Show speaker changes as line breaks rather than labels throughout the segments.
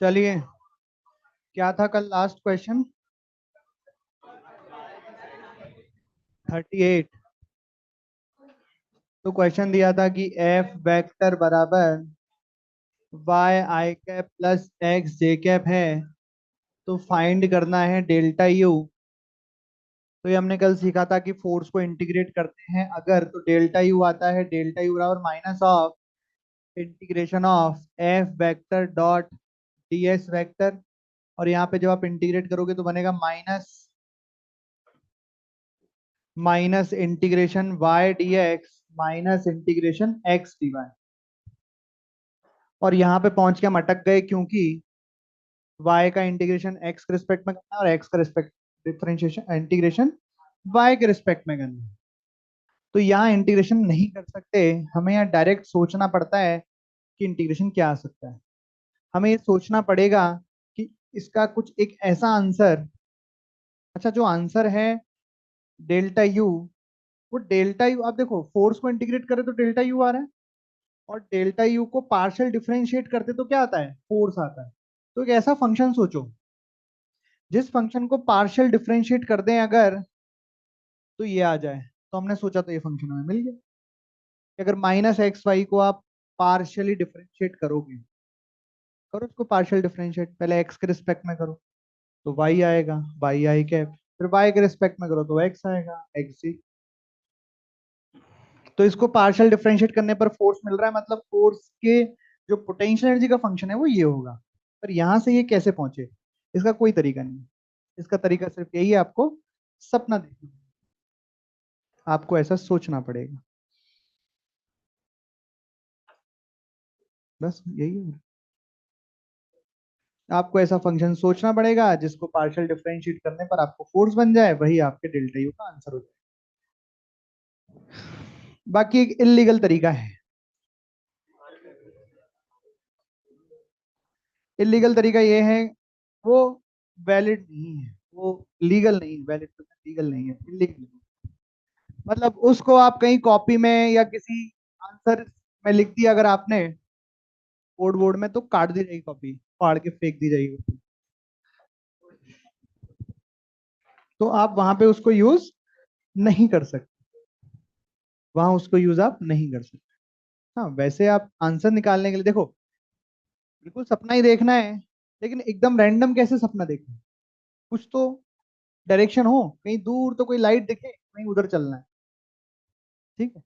चलिए, क्या था कल लास्ट क्वेश्चन? 38। तो क्वेश्चन दिया था कि एफ वेक्टर बराबर वाई आई कैप प्लस एक्स जे कैप है, तो फाइंड करना है डेल्टा यू। तो ये हमने कल सीखा था कि फोर्स को इंटीग्रेट करते हैं अगर, तो डेल्टा यू आता है, डेल्टा यू बराबर minus of integration of F vector dot D S vector. और यहाँ पे जब आप इंटीग्रेट करोगे तो बनेगा minus minus integration Y D X minus integration X D Y. और यहाँ पे पहुंच के हम अटक गए क्योंकि y का इंटीग्रेशन x के रिस्पेक्ट में करना है और x का रिस्पेक्ट डिफरेंशिएशन इंटीग्रेशन y के रिस्पेक्ट में करना है। तो यहाँ इंटीग्रेशन नहीं कर सकते, हमें यहाँ डायरेक्ट सोचना पड़ता है कि इंटीग्रेशन क्या आ सकता है। हमें ये सोचना पड़ेगा कि इसका कुछ एक ऐसा आंसर, अच्छा जो आंसर है डेल्टा यू, वो डेल्टा यू, आप देखो फोर्स को इंटीग्रेट करें तो डेल्टा यू आ रहा है, और डेल्टा यू को पार्शियल डिफरेंशिएट करते तो क्या आता है, फोर्स आता है। तो एक ऐसा फंक्शन सोचो जिस फंक्शन को पार्शियल डिफरेंशिएट कर दें अगर, तो ये आ जाए। तो हमने सोचा तो ये फंक्शन हमें मिल गया कि अगर माइनस एक्स वाई को आप पार्शियली डिफरेंशिएट करोगे, करो उसको पार्शियल डिफरेंशिएट, पहले एक्स के रिस्पेक्ट में करो तो वाई आएगा, वाई आई कैप, फिर वाई के रिस्पेक्ट में करो तो एक्स आएगा, एक्स जी। तो इसको पार्शियल डिफरेंशिएट करने पर फोर्स मिल रहा है, मतलब फोर्स के जो पोटेंशियल एनर्जी का फंक्शन है वो ये होगा। पर यहां से ये कैसे पहुंचे, इसका कोई तरीका नहीं है। इसका तरीका सिर्फ यही है, आपको सपना देखना, आपको ऐसा सोचना पड़ेगा, बस यही है। आपको ऐसा फंक्शन सोचना पड़ेगा जिसको पार्शियल डिफरेंशिएट करने पर आपको फोर्स बन जाए, वही आपके डेल्टा यू का आंसर हो जाए। बाकी एक इलीगल तरीका है, इलीगल तरीका ये है, वो वैलिड नहीं है, वो लीगल नहीं है, वैलिड तो लीगल नहीं है, इलीगल। मतलब उसको आप कहीं कॉपी में या किसी आंसर में लिख दिया अगर आपने बोर्ड बोर्ड में, तो काट दी जाएगी कॉपी, फाड़ के फेंक दी जाएगी। तो आप वहां पे उसको यूज नहीं कर सकते, वहां उसको यूज आप नहीं कर सकते। हाँ, वैसे आप आंसर निकालने के लिए देखो, बिल्कुल सपना ही देखना है, लेकिन एकदम रैंडम कैसे सपना देखना है? कुछ तो डायरेक्शन हो, कहीं दूर तो कोई लाइट दिखे, कहीं उधर चलना है। ठीक है,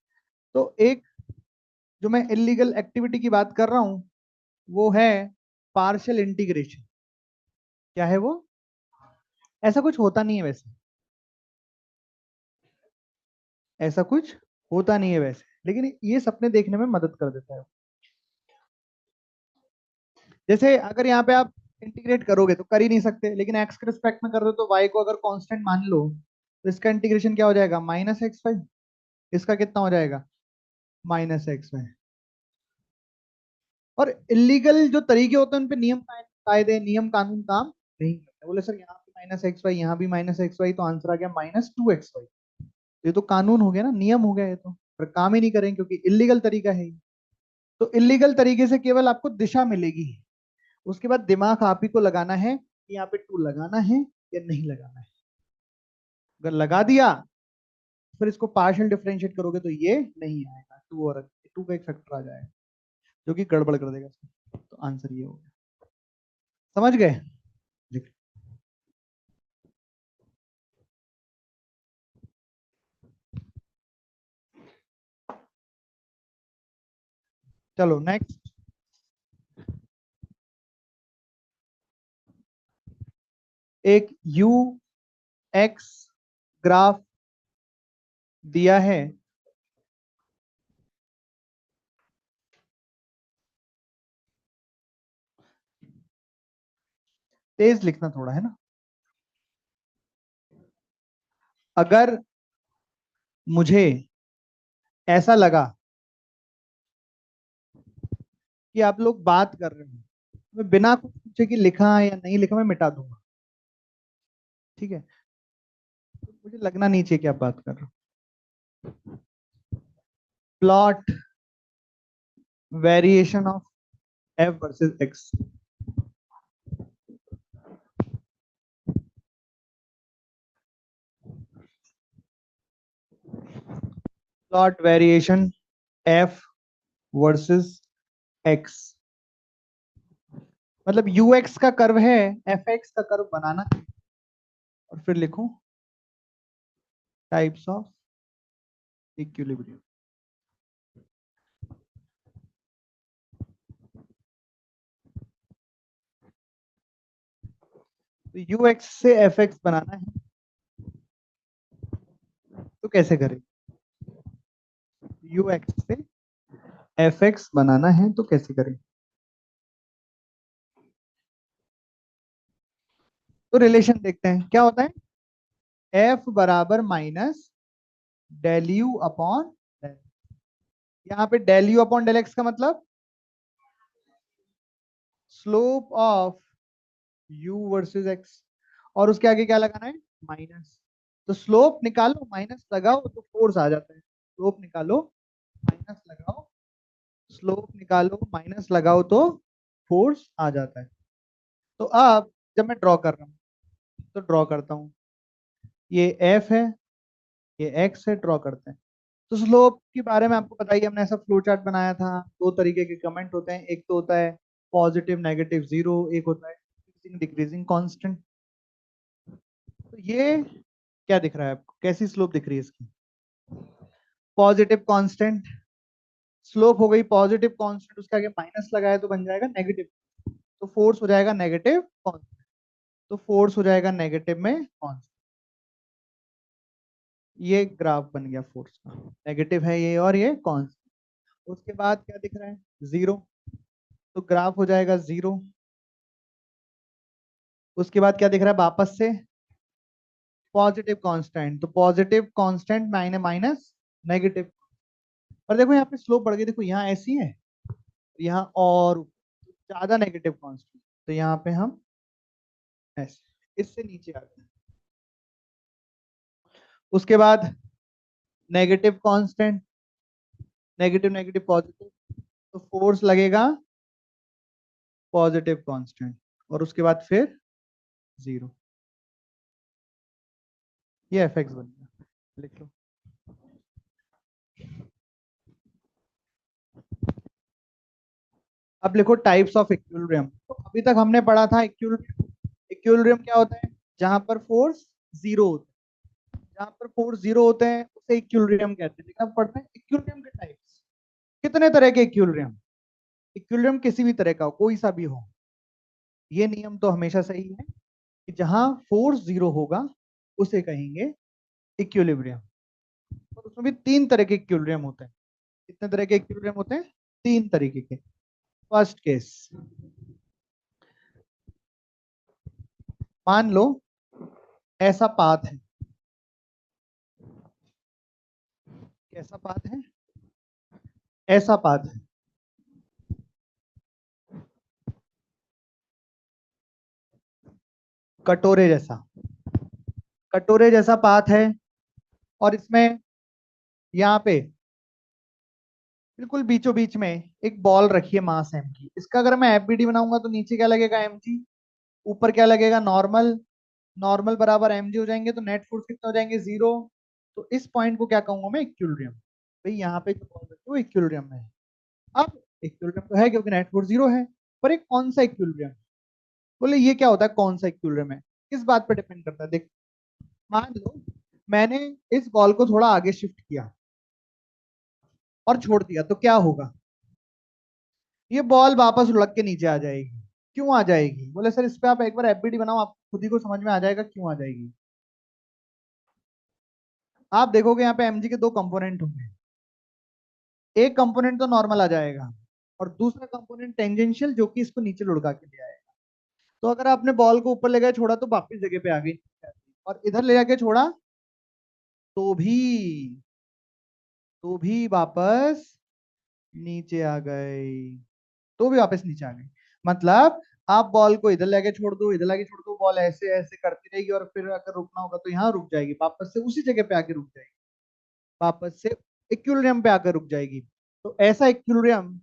तो एक जो मैं इलीगल एक्टिविटी की बात कर रहा हूं वो है पार्शियल इंटीग्रेशन। क्या है वो? ऐसा कुछ होता नहीं है वैसे, ऐसा कुछ होता नहीं है वैसे, लेकिन ये सपने देखने में मदद कर देता है। जैसे अगर यहाँ पे आप इंटीग्रेट करोगे तो कर ही नहीं सकते, लेकिन एक्स के रिस्पेक्ट में कर दो तो वाई को अगर कांस्टेंट मान लो, तो इसका इंटीग्रेशन क्या हो जाएगा, माइनस एक्स वाई। इसका कितना हो जाएगा, माइनस एक्स वाई। और इलीगल जो तरीके होते हैं उन पे नियम कायदे नियम कानून काम नहीं करते। बोले सर यहाँ पे माइनस एक्स वाई, यहाँ भी माइनस एक्स वाई, तो आंसर आ गया माइनस टू एक्स वाई। ये तो कानून हो गया ना, नियम हो गया ये तो, पर काम ही नहीं करेंगे क्योंकि इलीगल तरीका है ये। तो इलीगल तरीके से केवल आपको दिशा मिलेगी, उसके बाद दिमाग आप ही को लगाना है कि यहाँ पे टू लगाना है या नहीं लगाना है। अगर लगा दिया, फिर इसको पार्शियल डिफरेंशिएट करोगे तो ये नहीं आएगा, टू और टू का एक फैक्टर आ जाएगा जो कि गड़बड़ कर देगा इसको। तो आंसर ये हो गया, समझ गए? चलो नेक्स्ट। एक यू एक्स ग्राफ दिया है, तेज लिखना थोड़ा है ना। अगर मुझे ऐसा लगा कि आप लोग बात कर रहे हैं, मैं बिना कुछ पूछे कि लिखा है या नहीं लिखा मैं मिटा दूंगा। ठीक है, तो मुझे लगना नहीं चाहिए कि आप बात कर रहे हो। Plot variation of F versus x. Plot variation F versus x, मतलब यू एक्स का कर्व है, एफ एक्स का कर्व बनाना है, और फिर लिखो टाइप्स ऑफ इक्विलिब्रियम। तो यू एक्स से एफ एक्स बनाना है तो कैसे करें, यू एक्स से एफ एक्स बनाना है तो कैसे करें। तो रिलेशन देखते हैं क्या होता है, एफ बराबर minus del U upon del, यहाँ पे del U upon del X का मतलब slope of U versus X, और उसके आगे क्या लगाना है, माइनस। तो स्लोप निकालो माइनस लगाओ तो फोर्स आ जाता है, स्लोप निकालो माइनस लगाओ, स्लोप निकालो माइनस लगाओ तो फोर्स आ जाता है। तो अब जब मैं ड्रॉ कर रहा हूँ तो ड्रॉ करता हूँ, ये एफ है, ये एक्स है, ड्रॉ करते हैं। तो स्लोप के बारे में आपको बताइए, हमने ऐसा फ्लो चार्ट बनाया था, दो तरीके के कमेंट होते हैं, एक तो होता है पॉजिटिव नेगेटिव जीरो, एक होता है इंक्रीजिंग डिक्रीजिंग कांस्टेंट। तो ये क्या दिख रहा है आपको, कैसी स्लोप दिख रही है इसकी, पॉजिटिव कांस्टेंट, स्लोप हो गई पॉजिटिव कांस्टेंट, उसके आगे माइनस लगाया तो बन जाएगा नेगेटिव, तो फोर्स हो जाएगा नेगेटिव कांस्टेंट, तो फोर्स हो जाएगा नेगेटिव में कांस्टेंट। ये ग्राफ बन गया फोर्स का, नेगेटिव है ये और ये कांस्टेंट। उसके बाद क्या दिख रहा है, जीरो, तो ग्राफ हो जाएगा जीरो। उसके बाद क्या दिख रहा है वापस से, पॉजिटिव कांस्टेंट, तो positive constant minus minus negative. और देखो यहाँ पे स्लोप बढ़ गई, देखो यहाँ ऐसी है, यहाँ और ज्यादा नेगेटिव कांस्टेंट, तो यहाँ पे हम ऐसे इससे नीचे आ गए। उसके बाद negative constant, negative negative positive, तो फोर्स लगेगा पॉजिटिव कांस्टेंट, और उसके बाद फिर जीरो, ये एफ एक्स बन गया, लिख लो। अब लिखो टाइप्स ऑफ इक्विलिब्रियम। तो अभी तक हमने पढ़ा था इक्विलिब्रियम, इक्विलिब्रियम क्या होता है, जहां पर फोर्स जीरो होता है, जहां पर फोर्स जीरो होते हैं उसे इक्विलिब्रियम कहते हैं। लेकिन अब पढ़ते हैं इक्विलिब्रियम के टाइप्स, कितने तरह के इक्विलिब्रियम, इक्विलिब्रियम किसी भी तरह का हो, कोई सा भी हो, ये नियम तो हमेशा सही है कि जहां फोर्स जीरो होगा उसे कहेंगे इक्विलिब्रियम। और उसमें भी तीन तरह के इक्विलिब्रियम होते हैं, कितने तरह के इक्विलिब्रियम होते हैं, तीन तरीके के। फर्स्ट केस, मान लो ऐसा पाथ है, कैसा पाथ है, ऐसा पाथ है, कटोरे जैसा, कटोरे जैसा पाथ है, और इसमें यहाँ पे बिल्कुल बीचों बीच में एक बॉल रखी है मास एम की। इसका अगर मैं एफबीडी बनाऊंगा तो नीचे क्या लगेगा एम जी, ऊपर क्या लगेगा नॉर्मल, नॉर्मल बराबर एम जी हो जाएंगे, तो नेट फोर्स कितने हो जाएंगे, जीरो। तो इस पॉइंट को क्या कहूंगा मैं, इक्विलिब्रियम। भाई यहाँ पे जो बॉल रखी है वो इक्विलिब्रियम में है। अब इक्विलिब्रियम तो है क्योंकि नेट फोर्स जीरो है, पर एक कौन सा इक्विलिब्रियम, बोले ये क्या होता है कौन सा इक्विलिब्रियम है, किस बात पर डिपेंड करता है, देख मान लो मैंने इस बॉल को थोड़ा आगे शिफ्ट किया और छोड़ दिया, तो क्या होगा, ये बॉल वापस लुढ़क के नीचे आ जाएगी। क्यों आ जाएगी, बोले सर इस पे आप एक बार एफबीडी बनाओ, आप खुद ही को समझ में आ जाएगा क्यों आ जाएगी। आप देखोगे यहाँ पे एमजी के दो कंपोनेंट होंगे, एक कंपोनेंट तो नॉर्मल आ जाएगा और दूसरा कंपोनेंट टेंजेंशियल जो कि इसको नीचे लुढ़का के ले आएगा। तो अगर आपने बॉल को ऊपर ले गए छोड़ा तो वापस जगह पे आ गई, और इधर ले जाके छोड़ा तो भी, तो भी वापस नीचे आ गई, तो भी वापस नीचे आ गई। मतलब आप बॉल को इधर लेके छोड़ दो, इधर लेके छोड़ दो, बॉल ऐसे ऐसे करती रहेगी, और फिर अगर रुकना होगा तो यहाँ रुक जाएगी, वापस से उसी जगह पे आके रुक जाएगी, वापस से इक्विलिब्रियम पे आकर रुक जाएगी। तो ऐसा इक्विलिब्रियम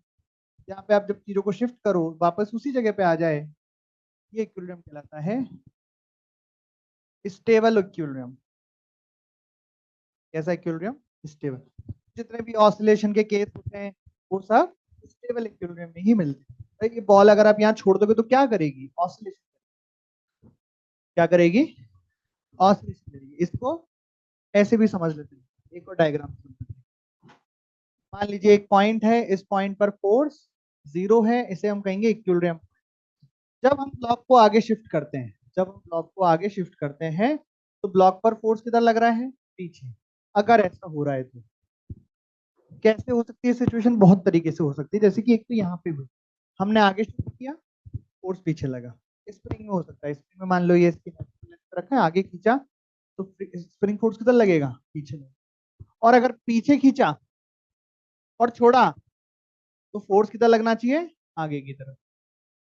जहाँ पे आप जब चीजों को शिफ्ट करो वापस उसी जगह पे आ जाए, ये इक्विलिब्रियम कहलाता है स्टेबल इक्विलिब्रियम। कैसा इक्विलिब्रियम, स्टेबल। जितने भी ऑसिलेशन के केस होते हैं वो सब स्टेबल इक्विलिब्रियम में ही मिलते हैं। तो ये बॉल अगर आप यहाँ छोड़ दोगे तो क्या करेगी? ऑसिलेशन। क्या करेगी? ऑसिलेशन करेगी। इसको ऐसे भी समझ लेते हैं, एक और डायग्राम। मान लीजिए एक पॉइंट है, इस पॉइंट पर फोर्स 0 है, इसे हम कहेंगे इक्विलिब्रियम। जब हम ब्लॉक को आगे शिफ्ट करते हैं, जब हम ब्लॉक को आगे शिफ्ट करते हैं तो ब्लॉक पर फोर्स किधर लग रहा है? पीछे। अगर ऐसा हो रहा है तो कैसे हो सकती है सिचुएशन? बहुत तरीके से हो सकती है। जैसे कि एक तो यहाँ पे हुई, हमने आगे शिफ्ट किया, फोर्स पीछे लगा। स्प्रिंग में हो सकता है, स्प्रिंग में मान लो ये इसकी रखा है, आगे खींचा तो स्प्रिंग फोर्स किधर लगेगा? पीछे लगेगा। और अगर पीछे खींचा और छोड़ा तो फोर्स किधर लगना चाहिए? आगे की तरफ।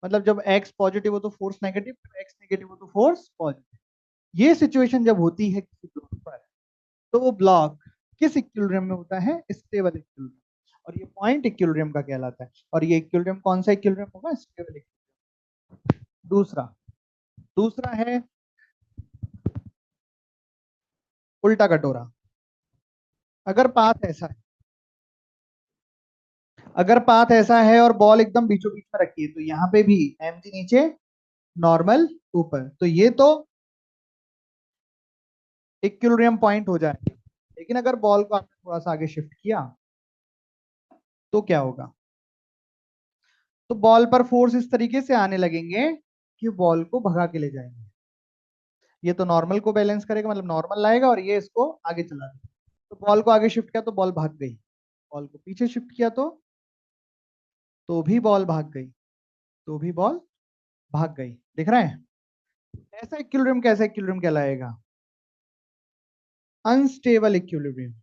मतलब जब एक्स पॉजिटिव हो तो फोर्स नेगेटिव, जब एक्स नेगेटिव हो तो फोर्स पॉजिटिव। ये सिचुएशन जब होती है किसी ब्लॉक पर, तो वो ब्लॉक किस इक्विलिब्रियम में होता है? Stable equilibrium. और ये पॉइंट इक्विलिब्रियम का कहलाता है। और ये इक्विलिब्रियम कौन सा इक्विलिब्रियम होगा? Stable equilibrium. दूसरा दूसरा है उल्टा कटोरा। अगर पाथ ऐसा है, अगर पाथ ऐसा है और बॉल एकदम बीचों बीच में रखी है, तो यहाँ पे भी mg नीचे, नॉर्मल ऊपर, तो ये तो इक्विलिब्रियम पॉइंट हो जाए। लेकिन अगर बॉल को आपने थोड़ा सा आगे शिफ्ट किया तो क्या होगा? तो बॉल पर फोर्स इस तरीके से आने लगेंगे कि बॉल को भगा के ले जाएंगे। ये तो नॉर्मल को बैलेंस करेगा, मतलब नॉर्मल लाएगा, और ये इसको आगे चला देगा। तो बॉल को आगे शिफ्ट किया तो बॉल भाग गई, बॉल को पीछे शिफ्ट किया तो भी बॉल भाग गई, तो भी बॉल भाग गई। दिख रहा है? ऐसा इक्विलिब्रियम कैसा इक्विलिब्रियम कहलाएगा? Unstable equilibrium.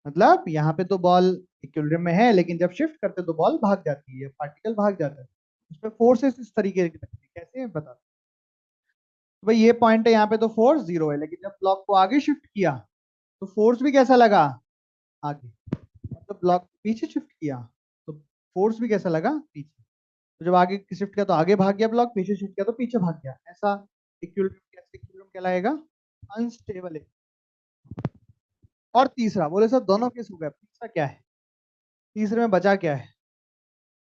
मतलब यहाँ पे तो बॉल इक्विलिब्रियम में है, लेकिन जब शिफ्ट करते तो बॉल भाग जाती है, पार्टिकल भाग जाता है। उसमें फोर्सेस इस तरीके की लगती है। कैसे बता? तो भाई ये पॉइंट है, यहाँ पे तो फोर्स 0 है, लेकिन जब ब्लॉक को आगे शिफ्ट किया तो फोर्स भी कैसा लगा? आगे। मतलब ब्लॉक पीछे शिफ्ट किया तो फोर्स भी कैसा लगा? पीछे। तो जब आगे शिफ्ट किया तो आगे भाग गया ब्लॉक, पीछे शिफ्ट किया तो पीछे भाग गया। ऐसा इक्विलिब्रियम कैसे इक्विलिब्रियम कहलाएगा? अनस्टेबल है। और तीसरा, बोले सर दोनों केस हो गए, तीसरा क्या है? तीसरे में बचा क्या है?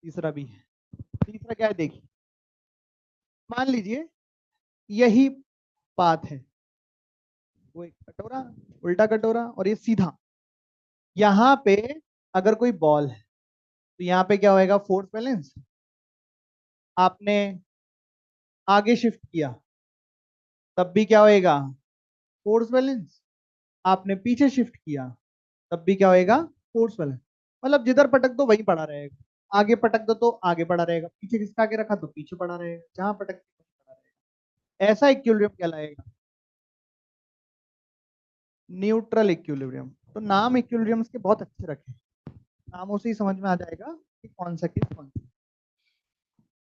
तीसरा भी है। तीसरा क्या है देखिए, मान लीजिए यही पाथ है, वो एक कटोरा, उल्टा कटोरा, और ये सीधा। यहाँ पे अगर कोई बॉल है तो यहाँ पे क्या होएगा? Force balance. आपने आगे शिफ्ट किया तब भी क्या होएगा? Force balance. आपने पीछे शिफ्ट किया तब भी क्या होएगा? Force balance. मतलब जिधर पटक दो वहीं पड़ा रहेगा, आगे पटक दो तो आगे पड़ा रहेगा, पीछे खिसका के रखा तो पीछे पड़ा रहेगा, जहां पटक दो वहीं पड़ा रहेगा। ऐसा इक्विलिब्रियम कहलाएगा न्यूट्रल इक्विलिब्रियम। तो नाम इक्विलिब्रियम्स के बहुत अच्छे रखे, नामों से ही समझ में आ जाएगा कि कौन सा केस कौन सा।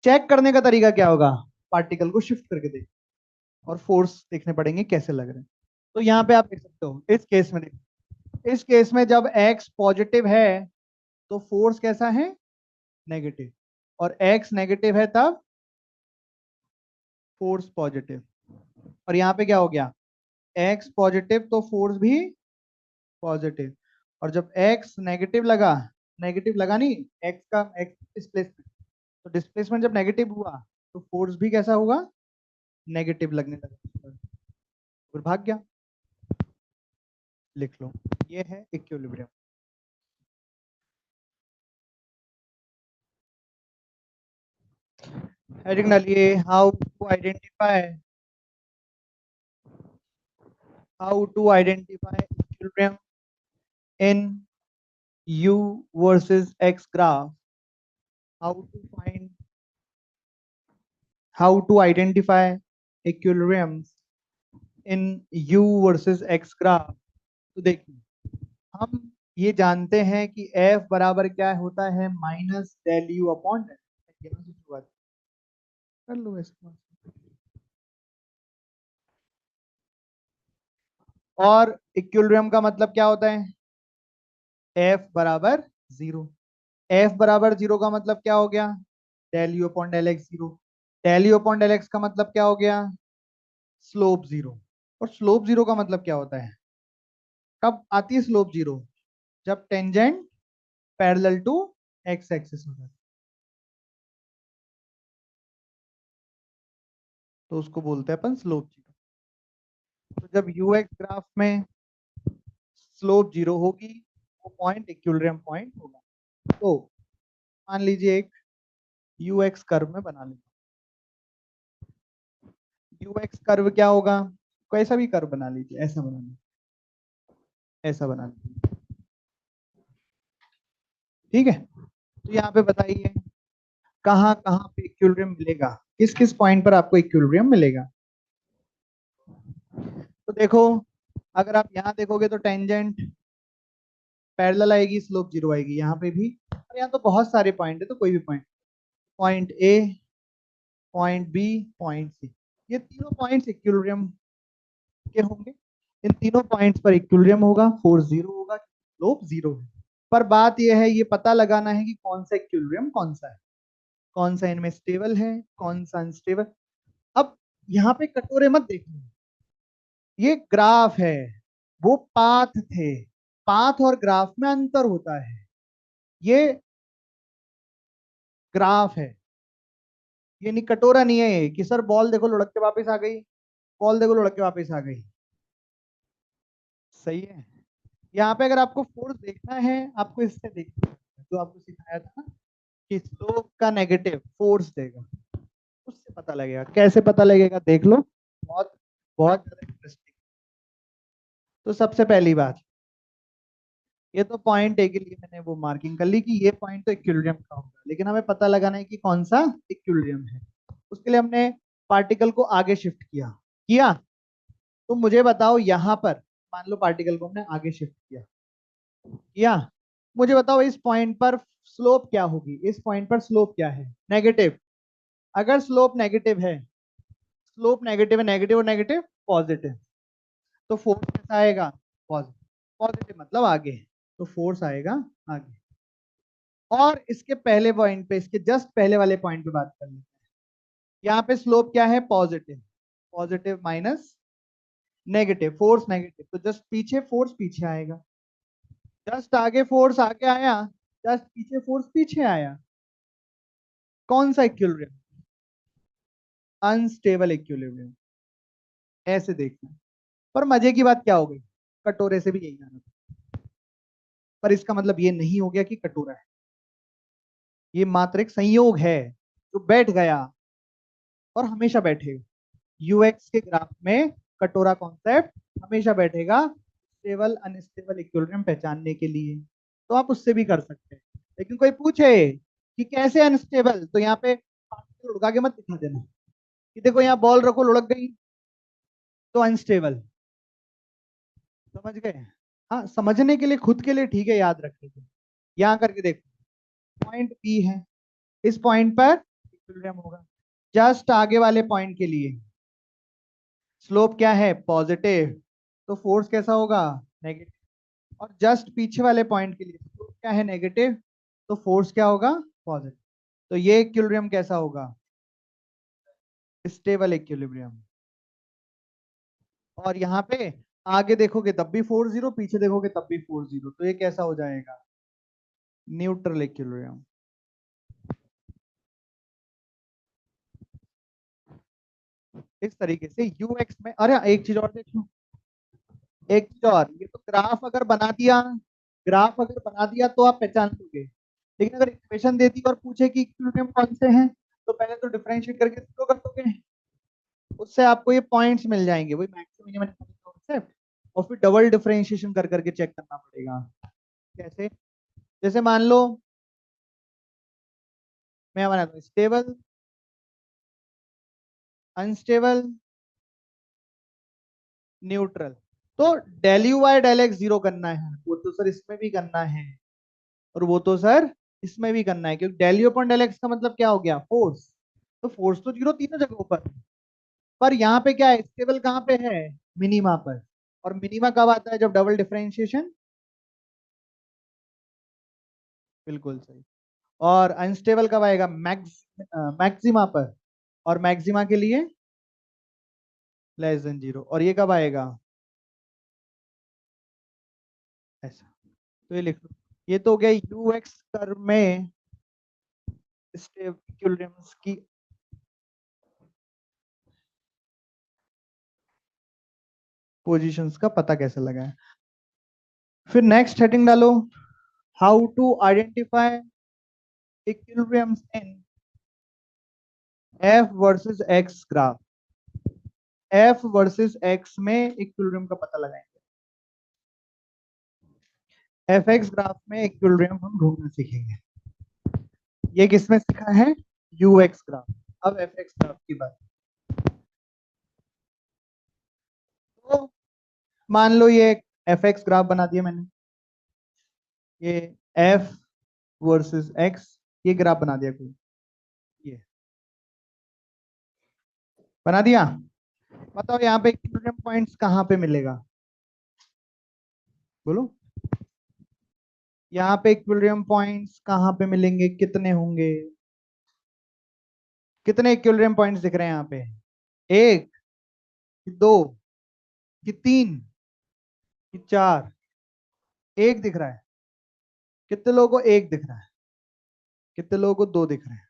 चेक करने का तरीका क्या होगा? पार्टिकल को शिफ्ट करके देख, और फोर्स देखने पड़ेंगे कैसे लग रहे हैं। तो यहाँ पे आप देख सकते हो इस केस में, देखो इस केस में जब x पॉजिटिव है तो फोर्स कैसा है? नेगेटिव। और x नेगेटिव है तब फोर्स पॉजिटिव। और यहाँ पे क्या हो गया? x पॉजिटिव तो फोर्स भी पॉजिटिव। और जब x नेगेटिव लगा, नेगेटिव लगा नहीं, x का x डिस्प्लेसमेंट, तो डिस्प्लेसमेंट जब नेगेटिव हुआ तो फोर्स भी कैसा होगा? नेगेटिव लगने लगा, फिर भाग गया। लिख लो, ये है इक्विलिब्रियम। हेडिंग डालिए, how to identify equilibrium in u versus x graph. how to find how to identify equilibriums in u versus x graph. तो देखिए, हम ये जानते हैं कि f बराबर क्या होता है? Minus del U upon del. शुरुआत कर लो इसको। और इक्विलिब्रियम का मतलब क्या होता है? f बराबर 0। f बराबर 0 का मतलब क्या हो गया? Del U upon del X 0। Del U upon del X का मतलब क्या हो गया? स्लोप 0। और स्लोप 0 का मतलब क्या होता है? कब आती है स्लोप 0? जब tangent parallel to X axis होता है तो उसको बोलते हैं अपन स्लोप जीरो। तो जब यू एक्स ग्राफ में स्लोप जीरो होगी वो पॉइंट इक्विलिब्रियम पॉइंट होगा। तो मान लीजिए एक यू एक्स कर्व में बना लीजिए। यू एक्स कर्व क्या होगा, कैसा भी कर्व बना लीजिए, ऐसा बना लीजिए, ऐसा बना लीजिए, ठीक है। तो यहाँ पे बताइए कहाँ कहाँ पे इक्विलिब्रियम मिलेगा, किस किस पॉइंट पर आपको इक्विलिब्रियम मिलेगा। तो देखो अगर आप यहाँ देखोगे तो टेंजेंट पैरेलल आएगी, स्लोप जीरो आएगी यहाँ पे भी। और यहाँ तो बहुत सारे पॉइंट है, तो कोई भी point, point A, point B, point C, ये तीनों पॉइंट्स इक्विलिब्रियम के होंगे। इन तीनों पॉइंट्स पर इक्विलिब्रियम होगा, फोर्स जीरो होगा, स्लोप जीरो है। पर बात यह है, ये पता लगाना है कि कौन सा इक्विलिब्रियम कौन सा है, कौन सा इनमें स्टेबल है, कौन सा अनस्टेबल। अब यहाँ पे कटोरे मत देखना, ये ग्राफ है, वो पाथ थे, पाथ और ग्राफ में अंतर होता है। ये ग्राफ है, ये नहीं कटोरा नहीं है ये, कि सर बॉल देखो लुढ़क के वापस आ गई, बॉल देखो लुढ़क के वापस आ गई। सही है। यहाँ पे अगर आपको फोर्स देखना है, आपको इससे देखना है, जो आपको सिखाया था ना कि स्लोप का नेगेटिव फोर्स देगा, उससे पता लगेगा। कैसे पता लगेगा देख लो, बहुत बहुत ज्यादा इंटरेस्टिंग। तो सबसे पहली बात, ये तो पॉइंट ए के लिए मैंने वो मार्किंग कर ली कि ये पॉइंट तो इक्विलिब्रियम का होगा, लेकिन हमें पता लगाना है कि कौन सा इक्विलिब्रियम है। उसके लिए हमने पार्टिकल को आगे शिफ्ट किया किया। तो मुझे बताओ यहाँ पर, मान लो पार्टिकल को हमने आगे शिफ्ट किया किया, मुझे बताओ इस पॉइंट पर स्लोप क्या होगी, इस पॉइंट पर स्लोप क्या है, नेगेटिव। अगर स्लोप नेगेटिव है, स्लोप नेगेटिव है, नेगेटिव और नेगेटिव पॉजिटिव, तो फोर्स कैसा आएगा, पॉजिटिव। पॉजिटिव मतलब आगे, तो फोर्स आएगा आगे। और इसके पहले पॉइंट पे, इसके जस्ट पहले वाले पॉइंट पे बात कर लेते हैं। यहाँ पे स्लोप क्या है, positive, positive minus negative, force negative, तो जस्ट पीछे फोर्स पीछे आएगा, जस्ट आगे फोर्स आगे आया, जस्ट पीछे फोर्स पीछे आया। कौन सा इक्विलिब्रियम, अनस्टेबल इक्विलिब्रियम, ऐसे देखना। पर मजे की बात क्या हो गई, कटोरे से भी यही आना था, पर इसका मतलब ये नहीं हो गया कि कटोरा है, ये मात्र एक संयोग है जो बैठ गया और हमेशा बैठेगा। यूएक्स के ग्राफ में कटोरा कॉन्सेप्ट हमेशा बैठेगा, स्टेबल अनस्टेबल इक्विलिब्रियम पहचानने के लिए। तो आप उससे भी कर सकते हैं। लेकिन कोई पूछे कि कैसे अनस्टेबल, तो यहाँ पे पार्टिकल उड़का के मत दिखा देना कि देखो यहाँ बॉल रखो लुढ़क गई तो अनस्टेबल। समझ गए। हाँ समझने के लिए, खुद के लिए ठीक है, याद रखने के लिए। यहाँ करके देखो, पॉइंट बी है, इस पॉइंट पर इक्विलिब्रियम होगा। जस्ट आगे वाले पॉइंट के लिए स्लोप क्या है, पॉजिटिव, तो फोर्स कैसा होगा, नेगेटिव। और जस्ट पीछे वाले पॉइंट के लिए स्लोप क्या है, नेगेटिव, तो फोर्स क्या होगा, पॉजिटिव। तो ये इक्विलिब्रियम कैसा होगा, स्टेबल इक्विलिब्रियम। और यहाँ पे आगे देखोगे तब भी फोर्स जीरो, पीछे देखोगे तब भी फोर्स जीरो, तो ये कैसा हो जाएगा, न्यूट्रल इक्विलिब्रियम। इस तरीके से यूएक्स में। अरे एक चीज और देख लो, एक चीज और, ये तो ग्राफ अगर बना दिया, ग्राफ अगर बना दिया तो आप पहचान लोगे। लेकिन अगर इक्वेशन दे दी और पूछे कि इक्विलिब्रियम कौन से हैं, तो पहले तो डिफरेंशिएट करके जीरो कर दोगे, उससे आपको ये पॉइंट्स मिल जाएंगे, वही मैक्सिमम मिनिमम कॉन्सेप्ट। और फिर डबल डिफरेंशिएशन कर करके चेक करना पड़ेगा। कैसे, जैसे मान लो मैं बनाता हूँ स्टेबल, अनस्टेबल, न्यूट्रल। तो del U by del X zero करना है, वो तो सर इसमें भी करना है, और वो तो सर इसमें भी करना है, क्योंकि del U upon del X का मतलब क्या हो गया, फोर्स। तो फोर्स तो जीरो तीनों जगहों पर यहाँ पे क्या है, स्टेबल कहाँ पे है, मिनिमा पर। और मिनिमा कब आता है, जब डबल डिफरेंशिएशन, बिल्कुल सही। और अनस्टेबल कब आएगा, मैक्सिमा पर। और मैक्सिमा के लिए लेस देन जीरो। और ये कब आएगा, ऐसा। तो ये लिख लो, ये तो हो गया यूएक्स कर्व में इक्विलिब्रियम्स की पोजीशंस का पता कैसे लगाएं। फिर नेक्स्ट हेडिंग डालो, how to identify equilibriums in F versus X graph. F versus X में इक्विलिब्रियम का पता लगाएंगे। एफ एक्स ग्राफ में इक्विलिब्रियम हम ढूंढना सीखेंगे। ये किसमें सीखा है? U X graph. अब एफ एक्स ग्राफ की बात। तो मान लो ये एफ एक्स ग्राफ बना दिया मैंने, ये एफ वर्सेस एक्स, ये ग्राफ बना दिया कोई, ये बना दिया। बताओ यहाँ पे इक्विलिब्रियम पॉइंट्स कहाँ पे मिलेगा? बोलो, यहाँ पे इक्विलिब्रियम पॉइंट्स कहाँ पे मिलेंगे, कितने होंगे? कितने इक्विलिब्रियम पॉइंट्स दिख रहे हैं यहाँ पे? एक कि दो कि तीन कि चार? एक दिख रहा है। कितने लोगों को एक दिख रहा है? कितने लोगों को दो दिख रहे हैं?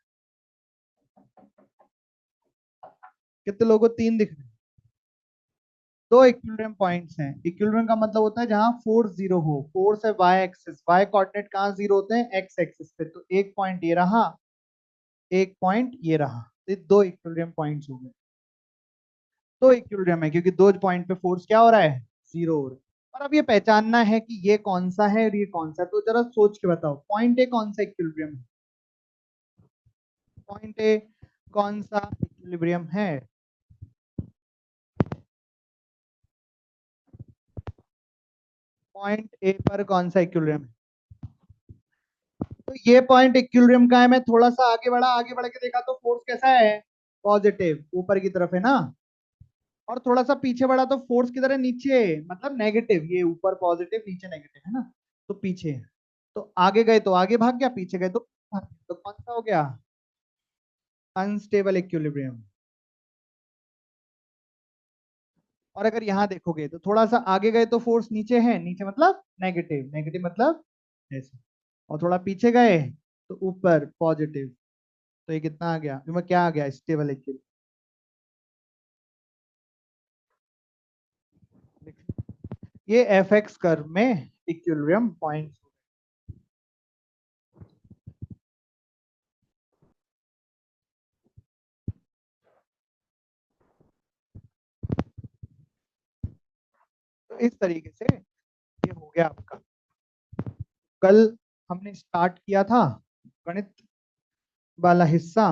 कितने लोगों को तीन दिख रहे हैं? दो इक्विलिब्रियम पॉइंट्स हैं। इक्विलिब्रियम का मतलब होता है जहां फोर्स जीरो हो। फोर्स है वाई एक्सिस, वाई कोऑर्डिनेट कहाँ जीरो होते हैं? एक्स एक्सिस पे। तो एक पॉइंट ये रहा, एक पॉइंट ये रहा, तो ये दो इक्विलिब्रियम पॉइंट्स हो गए। दो इक्विलिब्रियम है क्योंकि दो पॉइंट पे फोर्स क्या हो रहा है? जीरो हो रहा है। और अब ये पहचानना है कि ये कौन सा है और ये कौन सा है। तो जरा सोच के बताओ, पॉइंट ए कौन सा इक्विलिब्रियम है? पॉइंट ए कौन सा इक्विलिब्रियम है? पॉइंट ए पर कौन सा इक्विलिब्रियम है? तो ये पॉइंट इक्विलिब्रियम का है। मैं थोड़ा सा आगे बढ़ा, आगे बढ़ के देखा तो फोर्स कैसा है? पॉजिटिव, ऊपर की तरफ है ना। और थोड़ा सा पीछे बढ़ा तो फोर्स किधर है? नीचे, मतलब नेगेटिव। ये ऊपर पॉजिटिव, नीचे नेगेटिव है ना, तो पीछे है। तो आगे गए तो आगे भाग गया, पीछे गए तो भाग गया। तो कौन सा हो गया? Unstable equilibrium. और अगर यहाँ देखोगे तो थोड़ा सा आगे गए तो फोर्स नीचे है, नीचे मतलब नेगेटिव, नेगेटिव मतलब ऐसे। और थोड़ा पीछे गए तो ऊपर पॉजिटिव। तो ये कितना आ गया? इसमें क्या आ गया? Stable equilibrium. ये एफ एक्स कर्व में इक्विलिब्रियम पॉइंट। तो इस तरीके से ये हो गया आपका। कल हमने स्टार्ट किया था गणित वाला हिस्सा,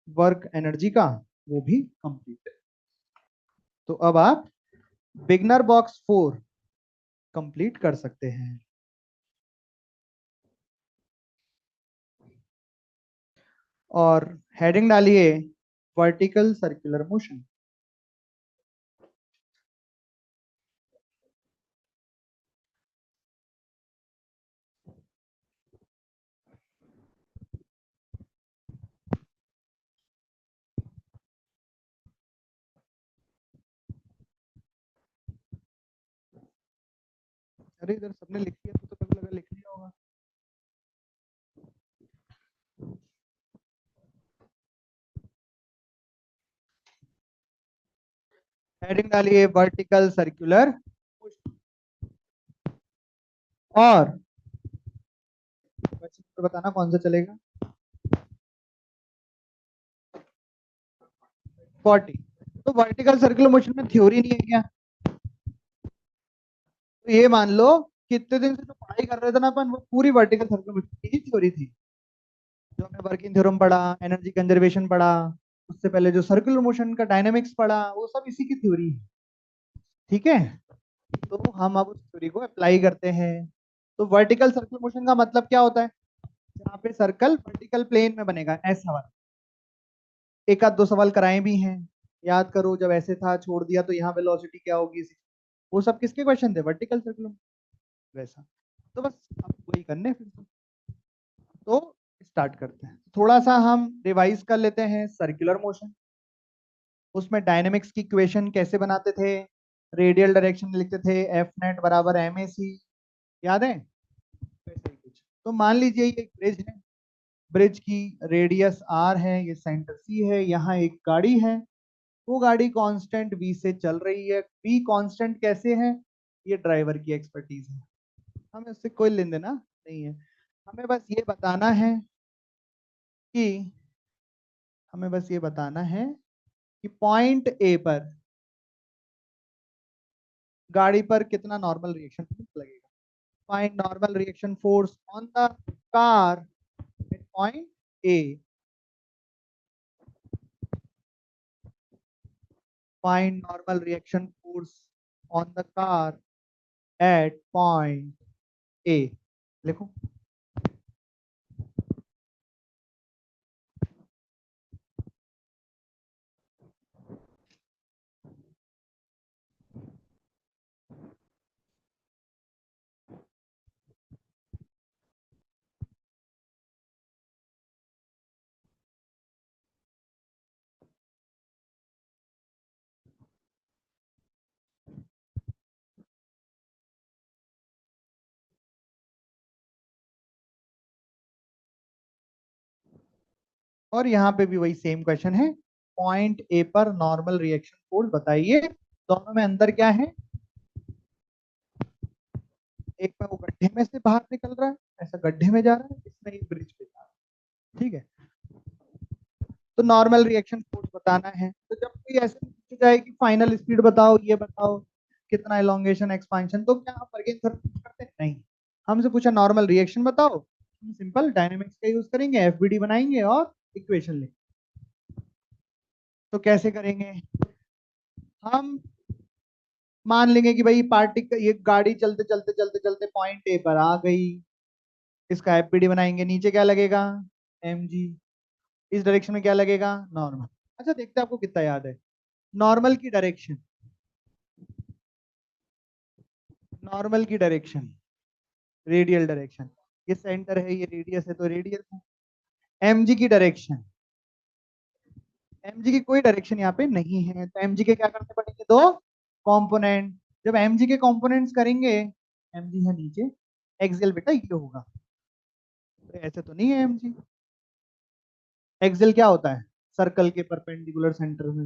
वर्क एनर्जी का, वो भी कंप्लीट है। तो अब आप बिगनर बॉक्स 4 कंप्लीट कर सकते हैं। और हेडिंग डालिए वर्टिकल सर्कुलर मोशन। अरे इधर सबने लिख दिया तो कभी लगा लिख लिया होगा। हेडिंग डालिए वर्टिकल सर्कुलर और तो बताना कौन सा चलेगा। 40। तो वर्टिकल सर्कुलर मोशन में थ्योरी नहीं है क्या? तो ये मान लो कितने दिन से जो पढ़ाई कर रहे थे ना अपन, वो पूरी वर्टिकल सर्कुलर मोशन की थ्योरी थी। जो हमने वर्किंग थ्योरम पढ़ा, एनर्जी कंजर्वेशन पढ़ा, उससे पहले जो सर्कुलर मोशन का डायनामिक्स पढ़ा, वो सब इसी की थ्योरी है। ठीक है, तो हम अब उस थ्योरी को अप्लाई करते हैं। तो वर्टिकल सर्कुलर मोशन का मतलब क्या होता है? यहाँ पे सर्कल वर्टिकल प्लेन में बनेगा, ऐसा वाला। एक आध दो सवाल कराए भी हैं, याद करो। जब ऐसे था छोड़ दिया तो यहाँ वेलोसिटी क्या होगी, वो सब किसके क्वेश्चन थे? वर्टिकल सर्कुलर, वैसा। तो बस अब वही करने हैं फिर से। तो स्टार्ट करते हैं। थोड़ा सा हम रिवाइज कर लेते हैं सर्कुलर मोशन। उसमें डायनेमिक्स की इक्वेशन कैसे बनाते थे? रेडियल डायरेक्शन में लिखते थे एफ नेट बराबर एम ए सी, याद है? वैसा ही कुछ। तो मान लीजिए ये एक ब्रिज है, ब्रिज की रेडियस आर है, ये सेंटर सी है, यहाँ एक गाड़ी है, वो गाड़ी कांस्टेंट v से चल रही है। v कांस्टेंट कैसे है, ये ड्राइवर की एक्सपर्टीज है, हमें उससे कोई लेन देना नहीं है। हमें बस ये बताना है कि हमें बस ये बताना है कि पॉइंट ए पर गाड़ी पर कितना नॉर्मल रिएक्शन लगेगा। Find normal reaction force on the car eight point A. Find normal reaction force on the car eight point A. लिखो। और यहाँ पे भी वही सेम क्वेश्चन है, पॉइंट ए पर नॉर्मल रिएक्शन फोर्स बताइए। दोनों में अंदर क्या है, एक में वो गड्ढे में से बाहर निकल रहा है, ऐसा गड्ढे में जा रहा है, इसमें एक ब्रिज पे जा रहा है, ठीक है। तो नॉर्मल रिएक्शन फोर्स बताना है, तो जब कोई ऐसे पूछा जाए कि फाइनल स्पीड बताओ, ये बताओ कितना एलोंगेशन एक्सपांशन, तो क्या आप बर्गेन थ्योरम करते हैं? नहीं, हमसे पूछा नॉर्मल रिएक्शन बताओ, हम सिंपल डायनेमिक्स का यूज करेंगे, एफबीडी बनाएंगे और इक्वेशन लेंगे। तो कैसे करेंगे, हम मान लेंगे कि भाई पार्टिकल, ये गाड़ी चलते चलते चलते चलते पॉइंट ए पर आ गई, इसका एफबीडी बनाएंगे, नीचे क्या लगेगा, एम जी, इस डायरेक्शन में क्या लगेगा, नॉर्मल। अच्छा देखते हैं आपको कितना याद है। नॉर्मल की डायरेक्शन, नॉर्मल की डायरेक्शन रेडियल डायरेक्शन, ये सेंटर है, ये रेडियस है, तो रेडियस है। एमजी की डायरेक्शन, एमजी की कोई डायरेक्शन यहाँ पे नहीं है, तो एमजी के क्या करने पड़ेंगे, दो कंपोनेंट। जब एमजी के कंपोनेंट्स करेंगे, एमजी है नीचे, एक्सेल बेटा ये होगा, तो ऐसे तो नहीं है एमजी। एक्सेल क्या होता है, सर्कल के परपेंडिकुलर सेंटर में।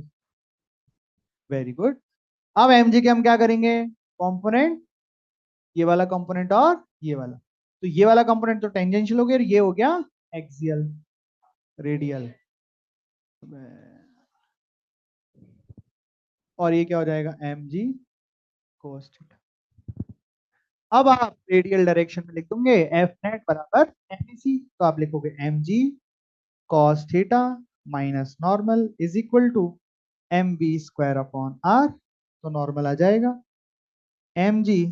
Very good. अब एमजी के हम क्या करेंगे, कंपोनेंट, ये वाला कंपोनेंट और ये वाला, तो ये वाला कंपोनेंट तो टेंजेंशियल हो गया, और ये हो गया एक्सियल रेडियल, और ये क्या हो जाएगा, एम जी कोस थीटा। अब आप रेडियल डायरेक्शन में लिख दोगे एफ नेट बराबर एम सी, तो आप लिखोगे M G cos theta minus normal is equal to M B square upon R, तो नॉर्मल आ जाएगा M G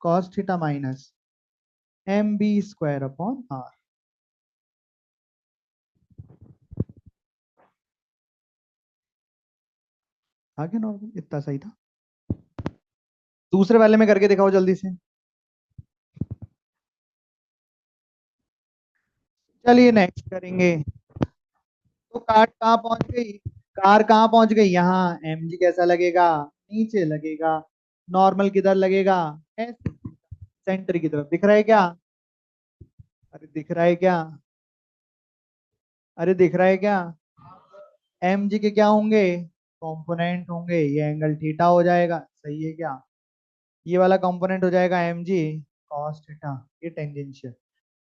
cos theta minus M B square upon R. आगे नॉर्मल, इतना सही था। दूसरे वाले में करके दिखाओ जल्दी से। चलिए नेक्स्ट करेंगे। तो कार कहाँ पहुंच गई, कार कहाँ पहुंच गई, यहाँ एम जी कैसा लगेगा, नीचे लगेगा। नॉर्मल किधर लगेगा, ऐसे सेंटर की तरफ, दिख रहा है क्या, अरे दिख रहा है क्या, अरे दिख रहा है क्या। एम जी के क्या होंगे, कंपोनेंट होंगे, ये एंगल थीटा हो जाएगा, सही है क्या। ये वाला कंपोनेंट हो जाएगा एम जी कॉस थीटा, ये टेंजेंशियल,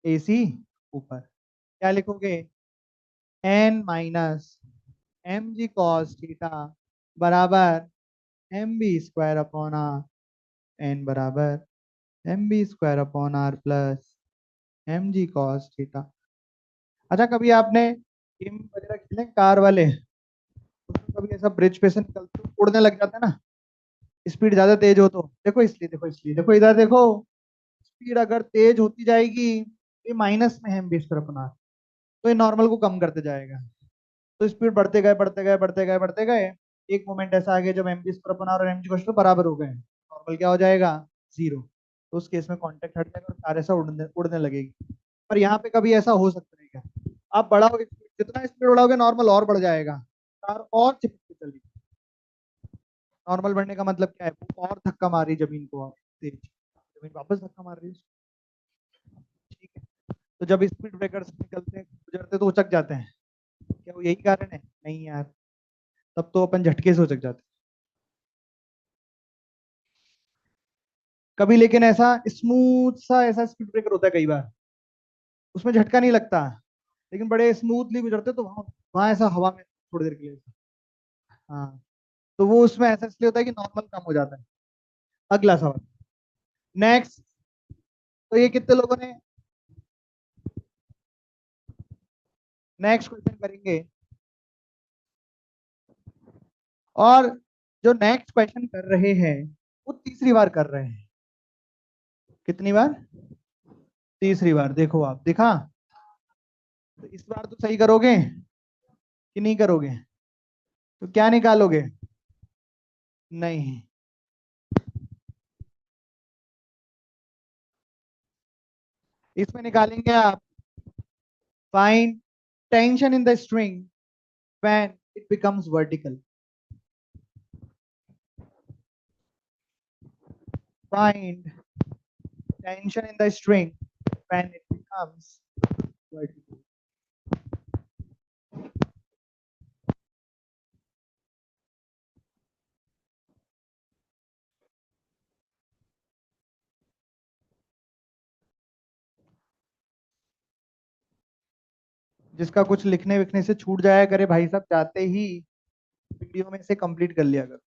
एसी ऊपर, क्या लिखोगे, N minus M G cos theta बराबर M B square upon R, N बराबर M B square upon R plus M G cos theta. अच्छा कभी आपने गेम वगैरह खेले कार वाले, उसमें कभी ऐसा ब्रिज पे से निकलते हुए उड़ने लग जाता है ना, स्पीड ज्यादा तेज हो तो, देखो इसलिए, देखो इसलिए, देखो इधर देखो, स्पीड अगर तेज होती जाएगी, ये माइनस में है M B square upon R, तो ये नॉर्मल को कम करते जाएगा, तो स्पीड बढ़ते गए बढ़ते गए बढ़ते गए बढ़ते गए, एक मोमेंट ऐसा आ गया जब M B square upon R और एम जी कॉस बराबर हो गए, नॉर्मल क्या हो जाएगा, जीरो। तो उस केस में कांटेक्ट हट जाएगा और कार ऐसा उड़ने उड़ने लगेगी। पर यहाँ पे कभी ऐसा हो सकता है क्या, आप बढ़ाओगे जितना स्पीड बढ़ाओगे नॉर्मल और बढ़ जाएगा, कार और चिपक के चलेगी। नॉर्मल बढ़ने का मतलब क्या है, वो और धक्का मार रही है जमीन को, और तेज, जमीन वापस धक्का मार रही है। तो जब स्पीड ब्रेकर से निकलते हैं गुजरते तो उचक जाते हैं, क्या वो यही कारण है? नहीं यार, तब तो अपन झटके से उचक जाते हैं कभी। लेकिन ऐसा स्मूथ सा ऐसा स्पीड ब्रेकर होता है कई बार, उसमें झटका नहीं लगता, लेकिन बड़े स्मूथली गुजरते तो वहां वहां ऐसा हवा में थोड़ी देर के लिए। हाँ, तो वो उसमें ऐसा इसलिए होता है कि नॉर्मल कम हो जाता है। अगला सवाल, नेक्स्ट। तो ये कितने लोगों ने नेक्स्ट क्वेश्चन करेंगे? और जो नेक्स्ट क्वेश्चन कर रहे हैं वो तीसरी बार कर रहे हैं। कितनी बार? तीसरी बार। देखो आप दिखा, तो इस बार तो सही करोगे कि नहीं करोगे? तो क्या निकालोगे? नहीं, इसमें निकालेंगे आप, find tension in the string when it becomes vertical. Find tension in the string when it becomes vertical. जिसका कुछ लिखने विखने से छूट जाया करे भाई साहब, जाते ही वीडियो में से कंप्लीट कर लिया करो।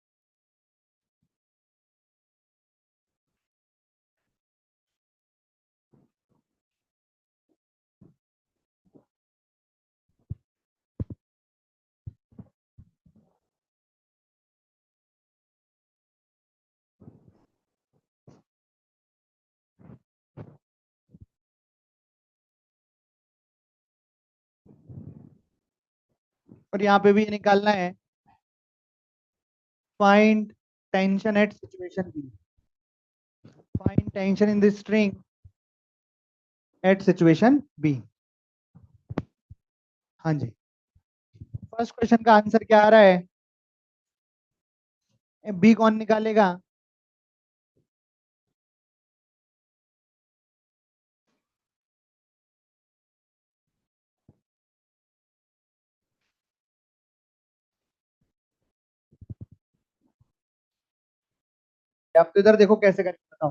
और यहाँ पे भी ये निकालना है, find tension at situation B. Find tension in the string at situation B. हाँ जी। फर्स्ट क्वेश्चन का आंसर क्या आ रहा है? बी कौन निकालेगा? आप तो इधर देखो कैसे करेंगे, बताओ।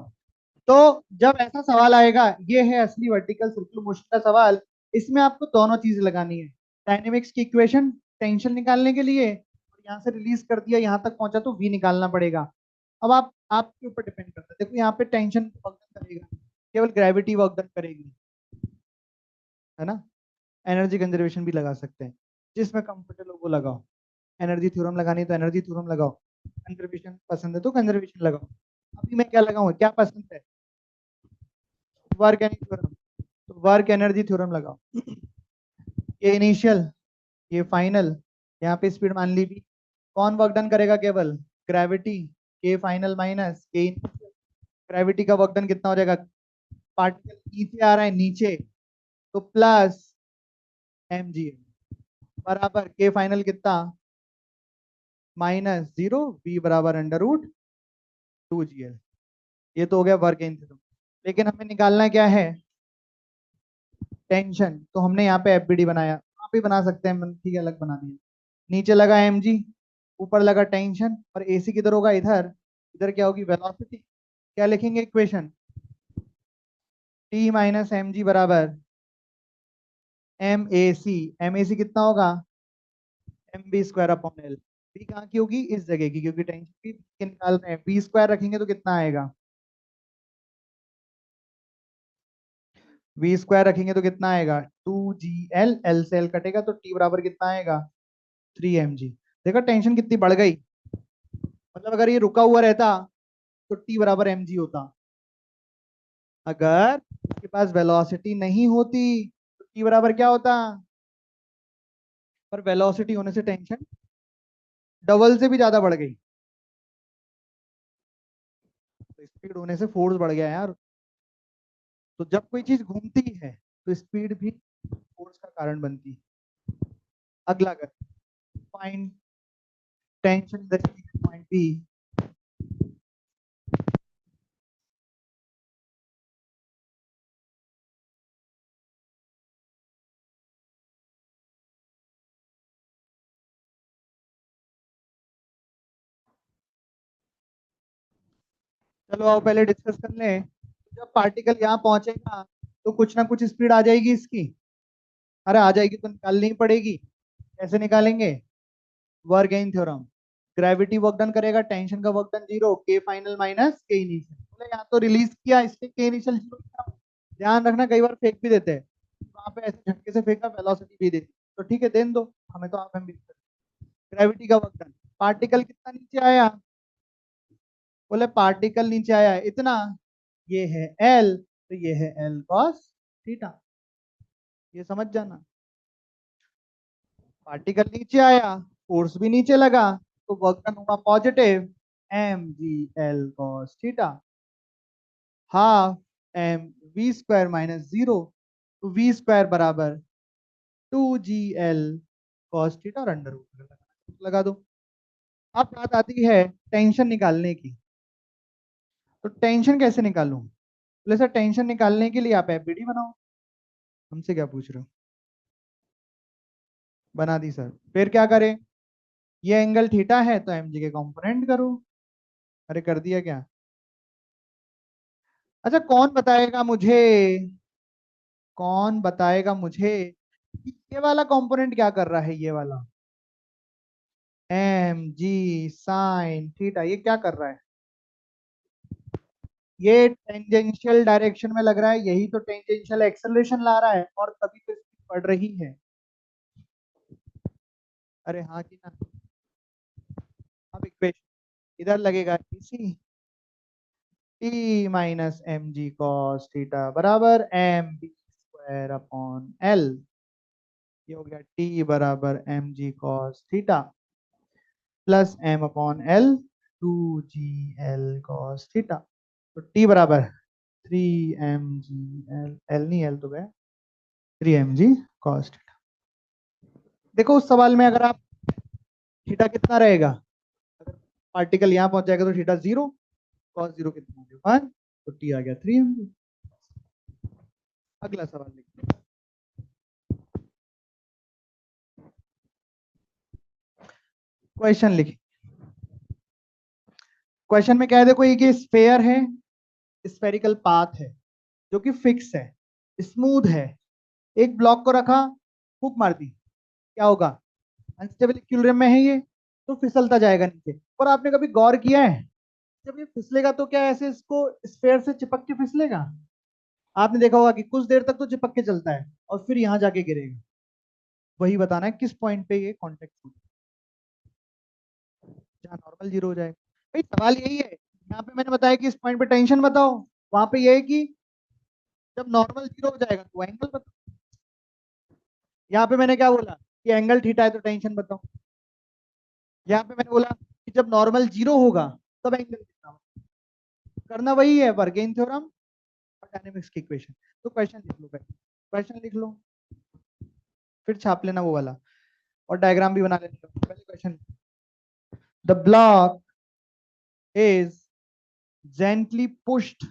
तो जब ऐसा सवाल आएगा, ये है असली वर्टिकल सर्कुलर मोशन का सवाल। इसमें आपको दोनों चीज लगानी है, डायनेमिक्स की इक्वेशन टेंशन निकालने के लिए, और यहाँ से रिलीज कर दिया यहाँ तक पहुंचा तो वी निकालना पड़ेगा। अब आप आपके ऊपर डिपेंड करता है। देखो यहाँ पे टेंशन वर्क करेगा, केवल ग्रेविटी वर्क करेगी, है ना। एनर्जी कंजर्वेशन भी लगा सकते हैं, जिसमें कंफर्टेबल हो वो लगाओ। एनर्जी थ्योरम लगानी है तो एनर्जी थ्योरम लगाओ, कंजर्वेशन पसंद है तो कंजर्वेशन लगाओ। अभी मैं क्या लगाऊं, क्या पसंद है? वर्क एनर्जी थ्योरम, तो वर्क एनर्जी थ्योरम लगाओ। ये इनिशियल, ये फाइनल। यहाँ पे स्पीड मान ली भी, कौन वर्क डन करेगा? केवल ग्रेविटी। के फाइनल माइनस के इनिशियल। ग्रेविटी का वर्क डन कितना हो जाएगा? पार्टिकल नीचे आ रहा है नीचे, तो प्लस एम जी बराबर के फाइनल कितना? -0, v बराबर √2gl। ये तो हो गया वर्क इन थ्योरम। लेकिन हमें निकालना क्या है? टेंशन। तो हमने यहाँ पे एफबीडी बनाया, आप भी बना सकते हैं, ठीक है, अलग बना दिया। नीचे लगा एम जी, ऊपर लगा टेंशन, और एसी किधर होगा? इधर। इधर क्या होगी? वेलोसिटी। क्या लिखेंगे equation? T minus M G बराबर एम ए सी कितना होगा? mv² upon L. बी कहाँ की होगी? इस जगह की, क्योंकि टेंशन भी के निकाल रहे हैं। v² रखेंगे तो कितना आएगा? v² रखेंगे तो कितना आएगा? 2gl, एल से एल कटेगा तो टी बराबर कितना आएगा? 3 mg। देखो टेंशन कितनी बढ़ गई। मतलब अगर ये रुका हुआ रहता तो टी बराबर एम जी होता। अगर इसके पास वेलोसिटी नहीं होती तो टी बराबर क्या होता? पर वेलोसिटी होने से टेंशन डबल से भी ज्यादा बढ़ गई। तो स्पीड होने से फोर्स बढ़ गया यार। तो जब कोई चीज घूमती है तो स्पीड भी फोर्स का कारण बनती है। अगला कर, find tension the point B. चलो आओ पहले डिस्कस कर लें। जब पार्टिकल यहाँ पहुंचेगा तो कुछ ना कुछ स्पीड आ जाएगी इसकी। अरे आ जाएगी तो निकालनी ही पड़ेगी। कैसे निकालेंगे? Work gain theorem. Gravity work done करेगा, टेंशन का वर्क डन जीरो, के फाइनल माइनस के इनिशियल। बोले यहाँ तो रिलीज किया इसके के इनिशियल जीरो। ध्यान रखना कई बार फेंक भी देते हैं, वहां पे ऐसे झटके से फेंका वेलोसिटी भी देती तो ठीक है देन दो, हमें तो आप हम भी। ग्रेविटी का वर्क डन, पार्टिकल कितना नीचे आया? बोले पार्टिकल नीचे आया है इतना, ये है एल, तो ये है एल कॉस थीटा। ये समझ जाना, पार्टिकल नीचे आया, फोर्स भी नीचे लगा, तो वर्क डन होगा positive M G L cos theta, half M V square minus zero, तो वी स्क्वायर बराबर 2 GL कॉस थीटा और अंडर रूट लगा दो। अब बात आती है टेंशन निकालने की। तो टेंशन कैसे निकालूं? बोले सर टेंशन निकालने के लिए आप एफबीडी बनाओ। हमसे क्या पूछ रहे हो? बना दी सर। फिर क्या करें? ये एंगल थीटा है तो एमजी के कंपोनेंट करो। अरे कर दिया क्या? अच्छा कौन बताएगा मुझे, कौन बताएगा मुझे कि ये वाला कंपोनेंट क्या कर रहा है? ये वाला एम जी साइन थीटा ये क्या कर रहा है? ये टेंजेंशियल डायरेक्शन में लग रहा है, यही तो टेंजेंशियल एक्सेलरेशन ला रहा है, और तभी तो इसकी बढ़ रही है। अरे हाँ कि ना? अब इक्वेशन इधर लगेगा इसी T minus M G cos theta बराबर M B square upon L. ये हो गया टी बराबर M G cos theta plus M upon L 2 GL cos theta. तो टी बराबर 3 mg एल नहीं, एल तो गया, 3 mg कॉस थीटा। देखो उस सवाल में अगर आप थीटा कितना रहेगा, अगर पार्टिकल यहाँ पहुंच जाएगा तो थीटा जीरो, कॉस जीरो कितना हो गया 1, तो टी आ गया 3 mg। अगला सवाल लिखते हैं। क्वेश्चन लिखिए। क्वेश्चन में क्या है? देखो एक स्फेयर है, स्फेरिकल पाथ है जो कि फिक्स है, स्मूथ है। एक ब्लॉक को रखा, फूक मार दी, क्या होगा? अनस्टेबल इक्विलिब्रियम में है ये, तो फिसलता जाएगा नीचे। और आपने कभी गौर किया है जब ये फिसलेगा तो क्या ऐसे इसको स्फेयर से चिपक के फिसलेगा? आपने देखा होगा कि कुछ देर तक तो चिपक के चलता है और फिर यहाँ जाके गिरेगा। वही बताना है किस पॉइंट पे ये कॉन्टेक्ट होगा, जहाँ नॉर्मल जीरो हो जाएगा। भाई सवाल यही है, यहाँ पे मैंने बताया कि इस पॉइंट पे टेंशन बताओ, वहां पे ये है कि जब नॉर्मल जीरो हो जाएगा तो एंगल बताओ। यहाँ पे मैंने क्या बोला कि एंगल थीटा है तो टेंशन बताओ। यहाँ पे मैंने बोला कि जब नॉर्मल जीरो होगा तब एंगल कितना होगा। करना वही है, वर्गेन थ्योरम और डायनेमिक्स की इक्वेशन। तो क्वेश्चन लिख लो पहले, क्वेश्चन लिख लो, फिर छाप लेना वो वाला, और डायग्राम भी बना लेना। पहले question, the block is gently pushed.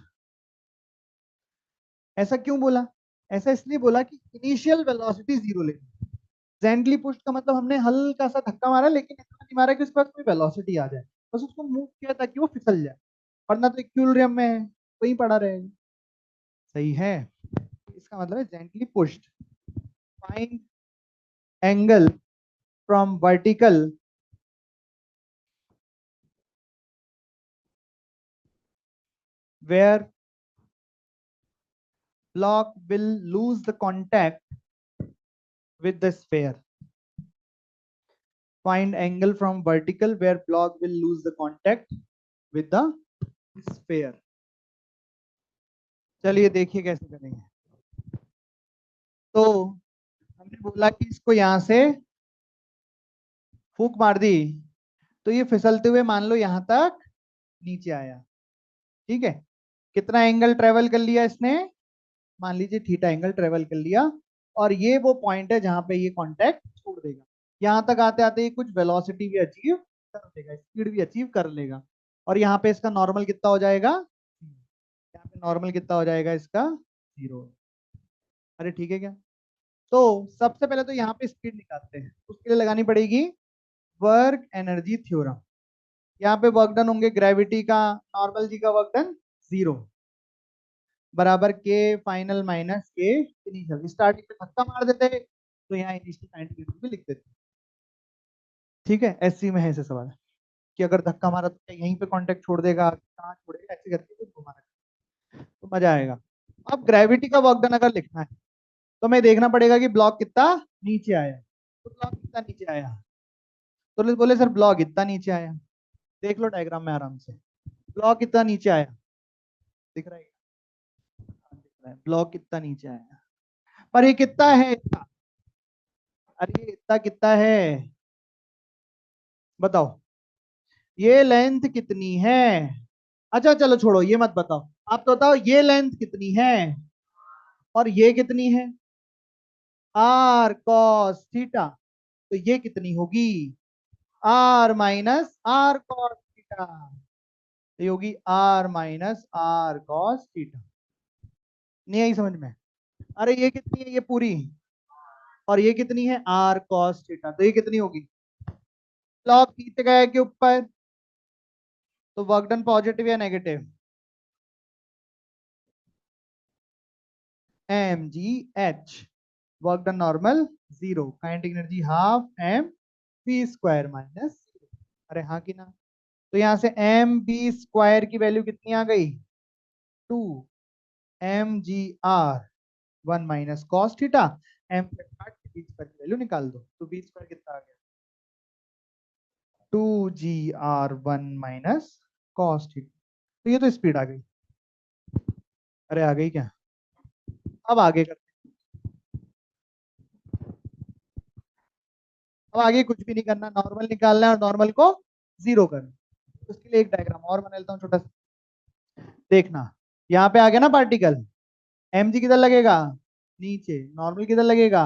ऐसा क्यों बोला? ऐसा इसलिए बोला कि इनिशियल वेलोसिटी जीरो लेनी। जेंटली पुश्ड का मतलब हमने हल्का सा धक्का मारा, लेकिन इतना नहीं मारा कि उसके बाद कोई वेलोसिटी आ जाए, बस उसको मूव किया ताकि वो फिसल जाए, वरना तो इक्विलिब्रियम में है, वहीं पड़ा रहेगा। सही है, इसका मतलब है gently pushed. Find angle from vertical where block will lose the contact with the sphere. Find angle from vertical where block will lose the contact with the sphere. चलिए देखिए कैसे करेंगे। तो हमने बोला कि इसको यहां से फूक मार दी, तो ये फिसलते हुए मान लो यहां तक नीचे आया। ठीक है, कितना एंगल ट्रेवल कर लिया इसने? मान लीजिए थीटा एंगल ट्रेवल कर लिया, और ये वो पॉइंट है जहां पे ये कांटेक्ट छोड़ देगा। यहाँ तक आते आते ये कुछ वेलोसिटी भी अचीव कर लेगा, स्पीड भी अचीव कर लेगा, और यहाँ पे इसका नॉर्मल कितना हो जाएगा? यहाँ पे नॉर्मल कितना हो जाएगा इसका? जीरो। अरे ठीक है क्या? तो सबसे पहले तो यहाँ पे स्पीड निकालते हैं, उसके लिए लगानी पड़ेगी वर्क एनर्जी थ्योरम। यहाँ पे वर्क डन होंगे ग्रेविटी का, नॉर्मल जी का वर्क डन 0 बराबर के फाइनल माइनस के इनिशियल। स्टार्टिंग में धक्का मार देते तो यहाँ इनिशियल साइंटिफिक भी लिख देते। ठीक है, एससी में है ऐसे सवाल कि अगर धक्का मारा तो क्या यहीं पे कांटेक्ट छोड़ देगा, कहाँ छोड़ेगा, ऐसे करके कुछ घुमा रखा तो मजा आएगा। अब ग्रेविटी का वर्क डन अगर लिखना है तो हमें देखना पड़ेगा कि ब्लॉक कितना नीचे आया। तो ब्लॉक कितना नीचे आया, तो बोले सर ब्लॉक इतना नीचे आया। देख लो डायग्राम में आराम से, ब्लॉक कितना नीचे आया, दिख रहा है? हाँ, दिख रहा है ब्लॉक कितना नीचे आया। पर ये कितना है इतना, अरे ये इतना कितना है बताओ, ये लेंथ कितनी है। अच्छा चलो छोड़ो ये मत बताओ, आप तो बताओ ये लेंथ कितनी है और ये कितनी है, आर कॉस थीटा, तो ये कितनी होगी, R minus R cos theta, ये होगी R minus R cos theta. नहीं आई समझ में? अरे ये कितनी है ये पूरी, और ये कितनी है आर कॉस थीटा, तो ये कितनी होगी, ब्लॉक नीचे गए के ऊपर, तो वर्क डन पॉजिटिव या negative, M G H, work done normal 0, kinetic energy half M B square minus, अरे हाँ कि ना। तो यहां से एम बी स्क्वायर की वैल्यू कितनी आ गई, 2 M G R 1 minus cos theta, M के साथ बी स्क्वायर की वैल्यू निकाल दो, तो बी स्क्वायर कितना आ गया, 2 GR 1 माइनस कॉस थीटा। तो ये तो स्पीड आ गई, अरे आ गई क्या। अब आगे कर, अब आगे कुछ भी नहीं करना, नॉर्मल निकालना है और नॉर्मल को 0 करना। उसके लिए एक डायग्राम और बना लेता हूँ छोटा सा, देखना यहाँ पे आ गया ना पार्टिकल, एम जी किधर लगेगा, नीचे, नॉर्मल किधर लगेगा,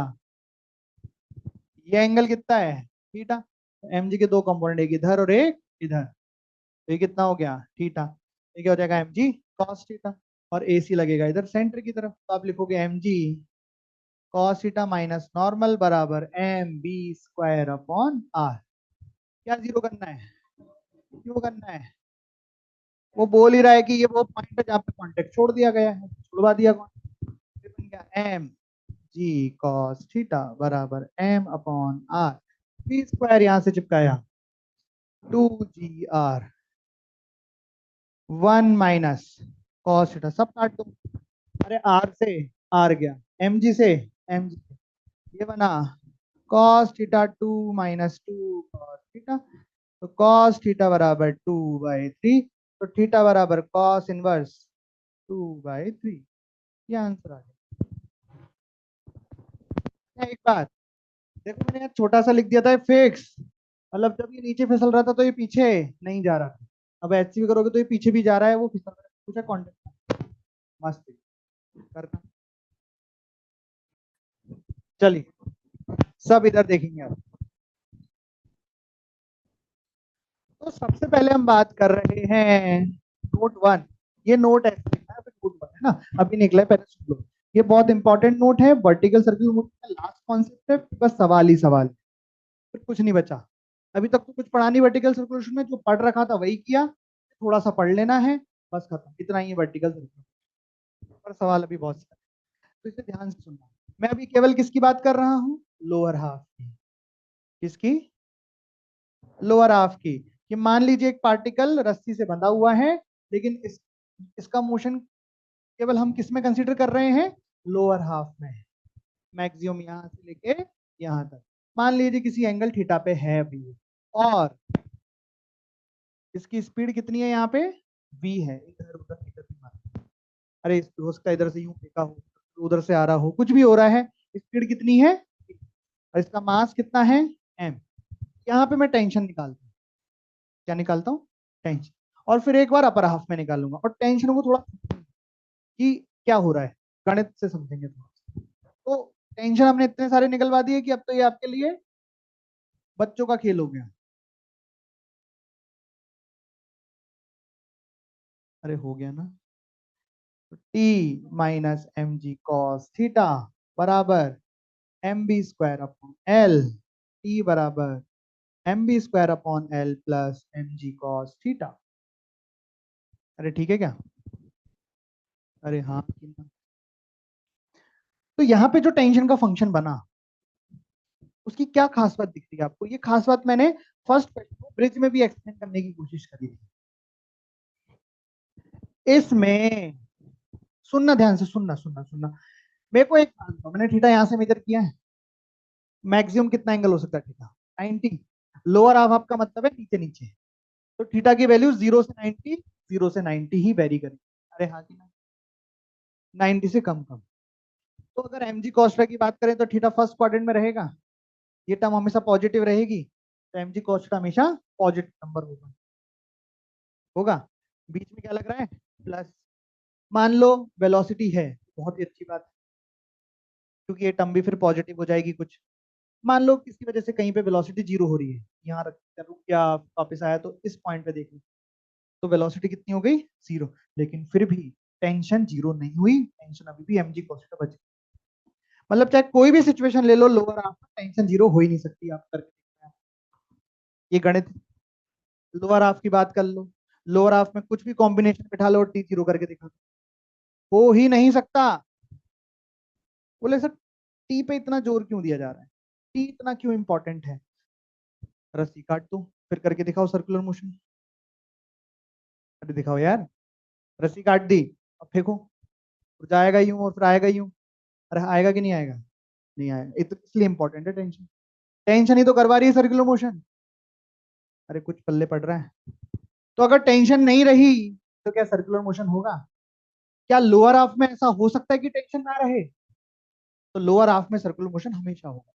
ये एंगल कितना है थीटा, एम जी के दो कंपोनेंट, एक इधर और एक इधर, तो ये कितना हो गया थीटा, ये क्या हो जाएगा एम जी कॉस थीटा, और ए सी लगेगा इधर सेंटर की तरफ, तो आप लिखोगे M G cos theta minus normal बराबर M B square upon R. क्या 0 करना है, क्यों करना है, वो बोल ही रहा है कि ये वो पॉइंट है जहाँ पे कॉन्टेक्ट छोड़ दिया गया है, छुड़वा दिया कौन, बन गया एम जी कॉस थीटा बराबर M upon R, B square यहाँ से चिपकाया 2 GR 1 माइनस कॉस थीटा, सब काट दो, अरे आर से आर गया, एम जी से एम जी, ये बना कॉस थीटा 2 - 2 कॉस थीटा, तो कॉस थीटा बराबर 2/3, तो थीटा बराबर कॉस इनवर्स 2/3, ये आंसर आ गया। एक बात देखो, मैंने यहाँ छोटा सा लिख दिया था फिक्स, मतलब जब ये नीचे फिसल रहा था तो ये पीछे नहीं जा रहा था, अब ऐसे भी करोगे तो ये पीछे भी जा रहा है, वो फिसल रहा है, पूछा कॉन्टेक्ट, मस्त करना। चलिए सब इधर देखेंगे अब, तो सबसे पहले हम बात कर रहे हैं नोट 1, ये नोट ऐसे लिखना है, नोट 1 है ना, अभी निकला है, पहले सुन लो। ये बहुत इंपॉर्टेंट नोट है, वर्टिकल सर्कुलर मोशन का लास्ट कॉन्सेप्ट है, बस सवाल ही सवाल, फिर कुछ नहीं बचा। अभी तक तो कुछ पढ़ा नहीं वर्टिकल सर्कुलेशन में, जो पढ़ रखा था वही किया, थोड़ा सा पढ़ लेना है, बस खत्म, इतना ही है वर्टिकल सर्कुलेशन, पर सवाल अभी बहुत सारे, तो इसे ध्यान से सुनना। मैं अभी केवल किसकी बात कर रहा हूँ, लोअर हाफ की, किसकी, लोअर हाफ की, कि मान लीजिए एक पार्टिकल रस्सी से बंधा हुआ है, लेकिन इसका मोशन केवल हम किस में कंसीडर कर रहे हैं, लोअर हाफ में, मैक्सिमम यहां से लेके यहां तक, मान लीजिए किसी एंगल थीटा पे है अभी, और इसकी स्पीड कितनी है यहाँ पे, v है, इधर उधर इधर भी मार, अरे इस दोस्त का इधर से यूं फेंका हो, उधर से आ रहा हो, कुछ भी हो रहा है, स्पीड कितनी है, और इसका मास कितना है m, यहाँ पे मैं टेंशन निकालता हूँ, क्या निकालता हूँ, टेंशन, और फिर एक बार अपर हाफ में निकालूंगा, और टेंशन को थोड़ा कि क्या हो रहा है, गणित से समझेंगे थोड़ा, तो टेंशन हमने इतने सारे निकलवा दिए कि अब तो ये आपके लिए बच्चों का खेल हो गया, अरे हो गया ना, T minus M G cos theta बराबर M B square upon L, T बराबर mb² upon L plus mg cos theta. अरे ठीक है क्या? अरे हाँ कि ना? तो यहाँ पे जो टेंशन का फंक्शन बना उसकी क्या खास बात दिख रही है आपको? ये खास बात मैंने फर्स्ट क्वेश्चन को ब्रिज में भी एक्सप्लेन करने की कोशिश करी थी। इसमें सुनना, ध्यान से सुनना सुनना सुनना। मेरे को एक बात बताओ, मैंने थीटा यहां से मेजर किया है, मैक्सिमम कितना एंगल हो सकता है थीटा? 90। लोअर हाफ आपका मतलब है नीचे नीचे, तो थीटा की वैल्यू 0 से 90, 0 से 90 ही वेरी करेगी। अरे हाँ कि ना? 90 से कम कम। तो अगर एम जी कॉस्टा की बात करें तो थीटा फर्स्ट क्वाड्रेंट में रहेगा, ये टर्म हमेशा पॉजिटिव रहेगी, तो एम जी कॉस्टा हमेशा पॉजिटिव नंबर होगा। होगा। बीच में क्या लग रहा है? प्लस। मान लो वेलोसिटी है, बहुत ही अच्छी बात है, क्योंकि ये टर्म भी फिर पॉजिटिव हो जाएगी कुछ। मान लो किसी वजह से कहीं पे वेलोसिटी जीरो हो रही है, यहाँ रुक गया, वापस आया तो इस पॉइंट पे देखो, तो वेलोसिटी कितनी हो गई? जीरो। लेकिन फिर भी टेंशन जीरो नहीं हुई, टेंशन अभी भी एमजी कॉस्टा बची। मतलब चाहे कोई भी सिचुएशन ले लो लोअर हाफ में, टेंशन जीरो हो ही नहीं सकती। आप करके देखना। ये गणित। लोअर हाफ की बात कर लो, लोअर हाफ में कुछ भी कॉम्बिनेशन बिठा लो और टी जीरो करके दिखा दो, हो ही नहीं सकता। बोले सर टी पे इतना जोर क्यों दिया जा रहा है, टी इतना क्यों इंपॉर्टेंट है? रस्सी काट दो, फिर करके दिखाओ सर्कुलर मोशन। अरे दिखाओ यार, रस्सी काट दी, अब फेंको, फिर जाएगा यूं और फिर आएगा यूं। अरे आएगा कि नहीं आएगा? नहीं आएगा, इसलिए इंपॉर्टेंट है टेंशन। टेंशन ही तो करवा रही है सर्कुलर मोशन। अरे कुछ पल्ले पड़ रहा है। तो अगर टेंशन नहीं रही तो क्या सर्कुलर मोशन होगा? क्या लोअर हाफ में ऐसा हो सकता है कि टेंशन ना रहे? तो लोअर हाफ में सर्कुलर मोशन हमेशा होगा।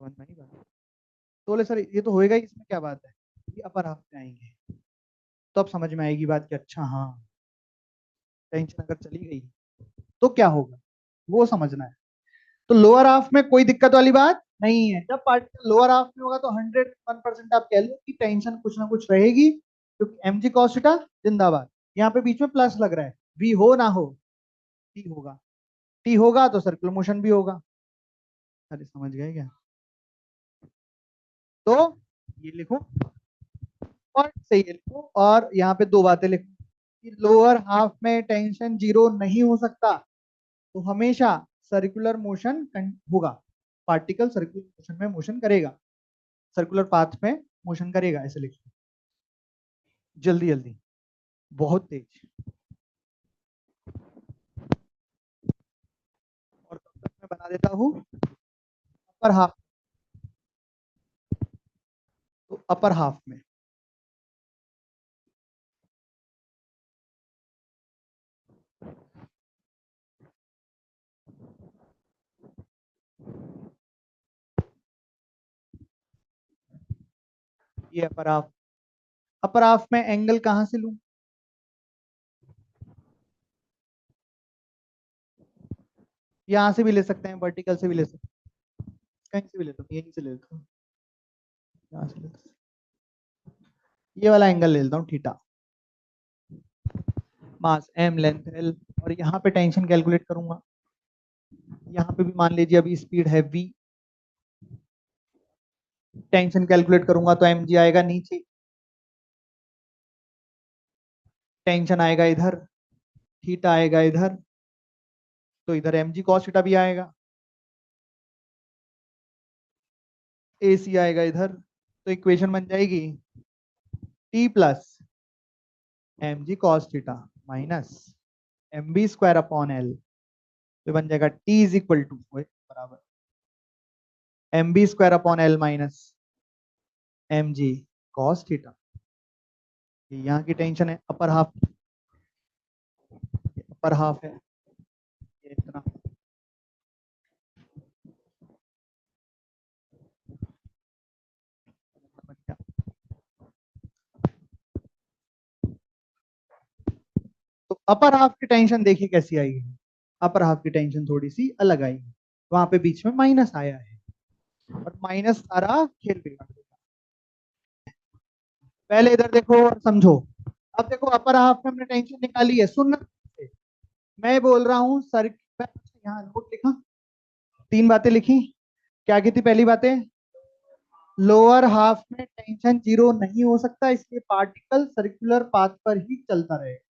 समझ में नहीं बात? तो बोले सर ये तो होएगा ही, इसमें क्या बात है? ये अपर हाफ में आएंगे तो अब समझ में आएगी बात कि अच्छा हाँ, टेंशन अगर चली गई तो क्या होगा, वो समझना है। तो लोअर हाफ में कोई दिक्कत वाली बात नहीं है। जब पार्टिकल लोअर हाफ में होगा तो 101% आप कह लो कि टेंशन कुछ ना कुछ रहेगी, क्योंकि एम जी कॉस थीटा जिंदाबाद। यहाँ पे बीच में प्लस लग रहा है, वी हो ना हो, टी होगा। टी होगा तो सर्कुलर मोशन भी होगा। अरे समझ गए क्या? तो ये लिखो और सही है लिखो, और यहाँ पे दो बातें लिखो कि लोअर हाफ में टेंशन जीरो नहीं हो सकता, तो हमेशा सर्कुलर मोशन होगा। पार्टिकल सर्कुलर मोशन में मोशन करेगा, सर्कुलर पाथ में मोशन करेगा, ऐसे लिखो जल्दी जल्दी, बहुत तेज। और तब तक मैं बना देता हूँ अपर हाफ। तो अपर हाफ में ये अपर हाफ, अपर हाफ में एंगल कहां से लूं? यहां से भी ले सकते हैं, वर्टिकल से भी ले सकते हैं, कहीं से भी लेता हूँ, यहीं से ले लेता हूँ, यहाँ से लेता हूँ। ये वाला एंगल ले लेता हूँ थीटा, मास एम, लेंथ एल, और यहाँ पे टेंशन कैलकुलेट करूंगा। यहाँ पे भी मान लीजिए अभी स्पीड है v, टेंशन कैलकुलेट करूंगा तो एम जी आएगा नीचे, टेंशन आएगा इधर, थीटा आएगा इधर, तो इधर एम जी कॉस थीटा भी आएगा, ए सी आएगा इधर। तो इक्वेशन बन जाएगी T plus M G cos theta minus M B square upon L, तो बन जाएगा टी इज इक्वल टू बराबर M B square upon L minus M G cos theta. यहाँ की टेंशन है अपर हाफ, अपर हाफ है ये इतना। तो अपर हाफ की टेंशन देखिए कैसी आई है, अपर हाफ की टेंशन थोड़ी सी अलग आई है, वहां पे बीच में माइनस आया है, और माइनस सारा खेल बिगाड़ देगा। पहले इधर देखो और समझो। अब देखो अपर हाफ में हमने टेंशन निकाली है, सुन, मैं बोल रहा हूँ सर, यहाँ नोट लिखा, तीन बातें लिखी। क्या की थी पहली बातें? लोअर हाफ में टेंशन जीरो नहीं हो सकता, इसलिए पार्टिकल सर्कुलर पाथ पर ही चलता रहेगा,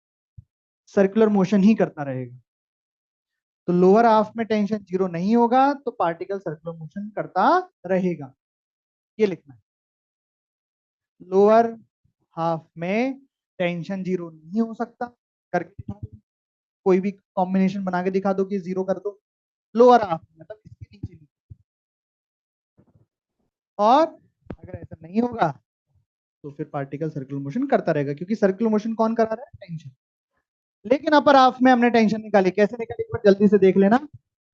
सर्कुलर मोशन ही करता रहेगा। तो लोअर हाफ में टेंशन जीरो नहीं होगा तो पार्टिकल सर्कुलर मोशन करता रहेगा, ये लिखना है। लोअर हाफ में टेंशन जीरो नहीं हो सकता, करके दिखा दो, कोई भी कॉम्बिनेशन बना के दिखा दो कि जीरो कर दो। लोअर हाफ मतलब इसके नीचे नहीं। और अगर ऐसा नहीं होगा तो फिर पार्टिकल सर्कुलर मोशन करता रहेगा, क्योंकि सर्कुलर मोशन कौन करा रहा है, टेंशन। लेकिन अपर हाफ में हमने टेंशन निकाली, कैसे निकाली एक बार जल्दी से देख लेना।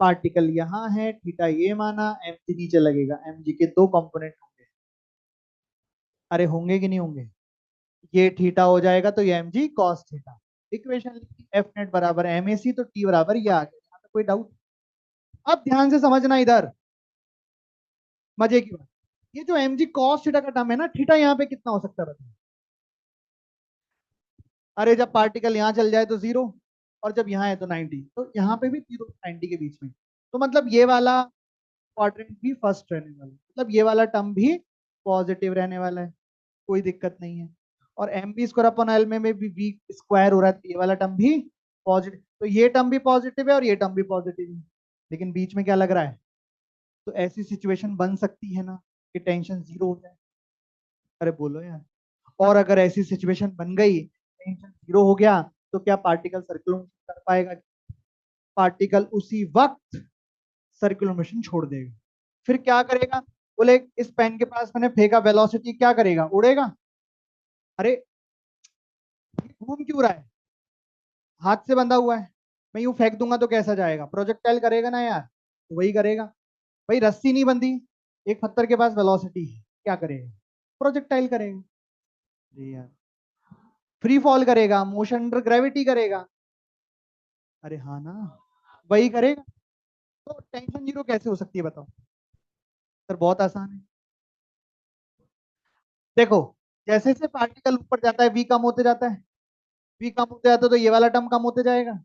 पार्टिकल यहाँ है, थीटा ये माना, एम जी नीचे लगेगा, एम जी के दो कंपोनेंट होंगे। अरे होंगे कि नहीं होंगे, ये थीटा हो जाएगा तो ये M G cos theta. Equation लिखी एफ नेट बराबर एम ए सी, तो टी बराबर ये आ गया, यहाँ पे कोई डाउट। अब ध्यान से समझना इधर, मजे की बात, ये जो एम जी कॉस थीटा का टर्म है ना, थीटा यहाँ पे कितना हो सकता है बताओ। अरे जब पार्टिकल यहाँ चल जाए तो जीरो, और जब यहाँ है तो 90, तो यहाँ पे भी जीरो 90 के बीच में। तो मतलब ये वाला क्वाड्रेंट भी फर्स्ट रहने वाला है, मतलब ये वाला टर्म भी पॉजिटिव रहने वाला है, कोई दिक्कत नहीं है। और M B square upon L में भी वी स्क्वायर हो रहा है, तो ये वाला टर्म भी पॉजिटिव, तो ये टर्म भी पॉजिटिव है और ये टर्म भी पॉजिटिव है। लेकिन बीच में क्या लग रहा है, तो ऐसी सिचुएशन बन सकती है ना कि टेंशन जीरो हो जाए। अरे बोलो यार, और अगर ऐसी सिचुएशन बन गई, टेंशन जीरो हो गया, तो क्या पार्टिकल सर्कुलर मोशन कर पाएगा, पार्टिकल उसी वक्त सर्कुलर मोशन छोड़ देगा। फिर क्या करेगा, बोले इस पेन के पास मैंने फेंका, वेलोसिटी क्या करेगा, उड़ेगा। अरे ये घूम क्यों रहा है, हाथ से बंधा हुआ है, मैं यूं फेंक दूंगा तो कैसा जाएगा, प्रोजेक्टाइल करेगा ना यार, तो वही करेगा। भाई रस्सी नहीं बंधी, एक पत्थर के पास वेलोसिटी है, क्या करेगा, प्रोजेक्टाइल करेगा। अरे यार, फ्री फॉल करेगा, मोशन अंडर ग्रेविटी करेगा। अरे हाँ ना, वही करेगा। तो टेंशन जीरो कैसे हो सकती है बताओ। सर बहुत आसान है, देखो, जैसे जैसे पार्टिकल ऊपर जाता है वी कम होते जाता है, वी कम होते जाता है तो ये वाला टर्म कम होते जाएगा,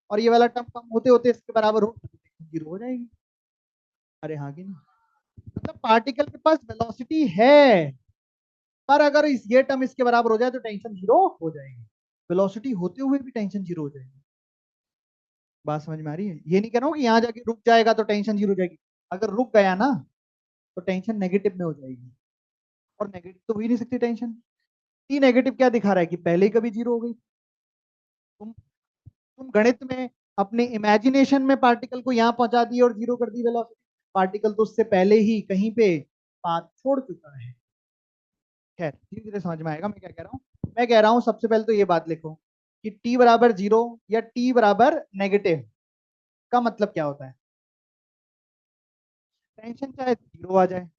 और ये वाला टर्म कम होते होते इसके बराबर हो, जीरो हो जाएगी। अरे हाँ कि नहीं, मतलब पार्टिकल के पास वेलोसिटी है, पर अगर ये टर्म इसके बराबर हो जाए तो टेंशन जीरो हो जाएगी, वेलोसिटी होते हुए भी टेंशन जीरो हो जाएगी। बात समझ में आ रही है, ये नहीं कह रहा हूँ कि यहाँ जाके रुक जाएगा तो टेंशन जीरो हो जाएगी, अगर रुक गया ना तो टेंशन नेगेटिव में हो जाएगी, और नेगेटिव तो हो ही नहीं सकती टेंशन। टी नेगेटिव क्या दिखा रहा है कि पहले ही कभी जीरो हो गई। तुम गणित में अपने इमेजिनेशन में पार्टिकल को यहाँ पहुंचा दिए और जीरो कर दी वेलोसिटी, पार्टिकल तो उससे पहले ही कहीं पे पाथ छोड़ चुका है। खैर धीरे धीरे समझ में आएगा मैं क्या कह रहा हूँ। मैं कह रहा हूँ सबसे पहले तो ये बात लिखो कि टी बराबर जीरो या टी बराबर नेगेटिव का मतलब क्या होता है, टेंशन चाहे जीरो आ जाए,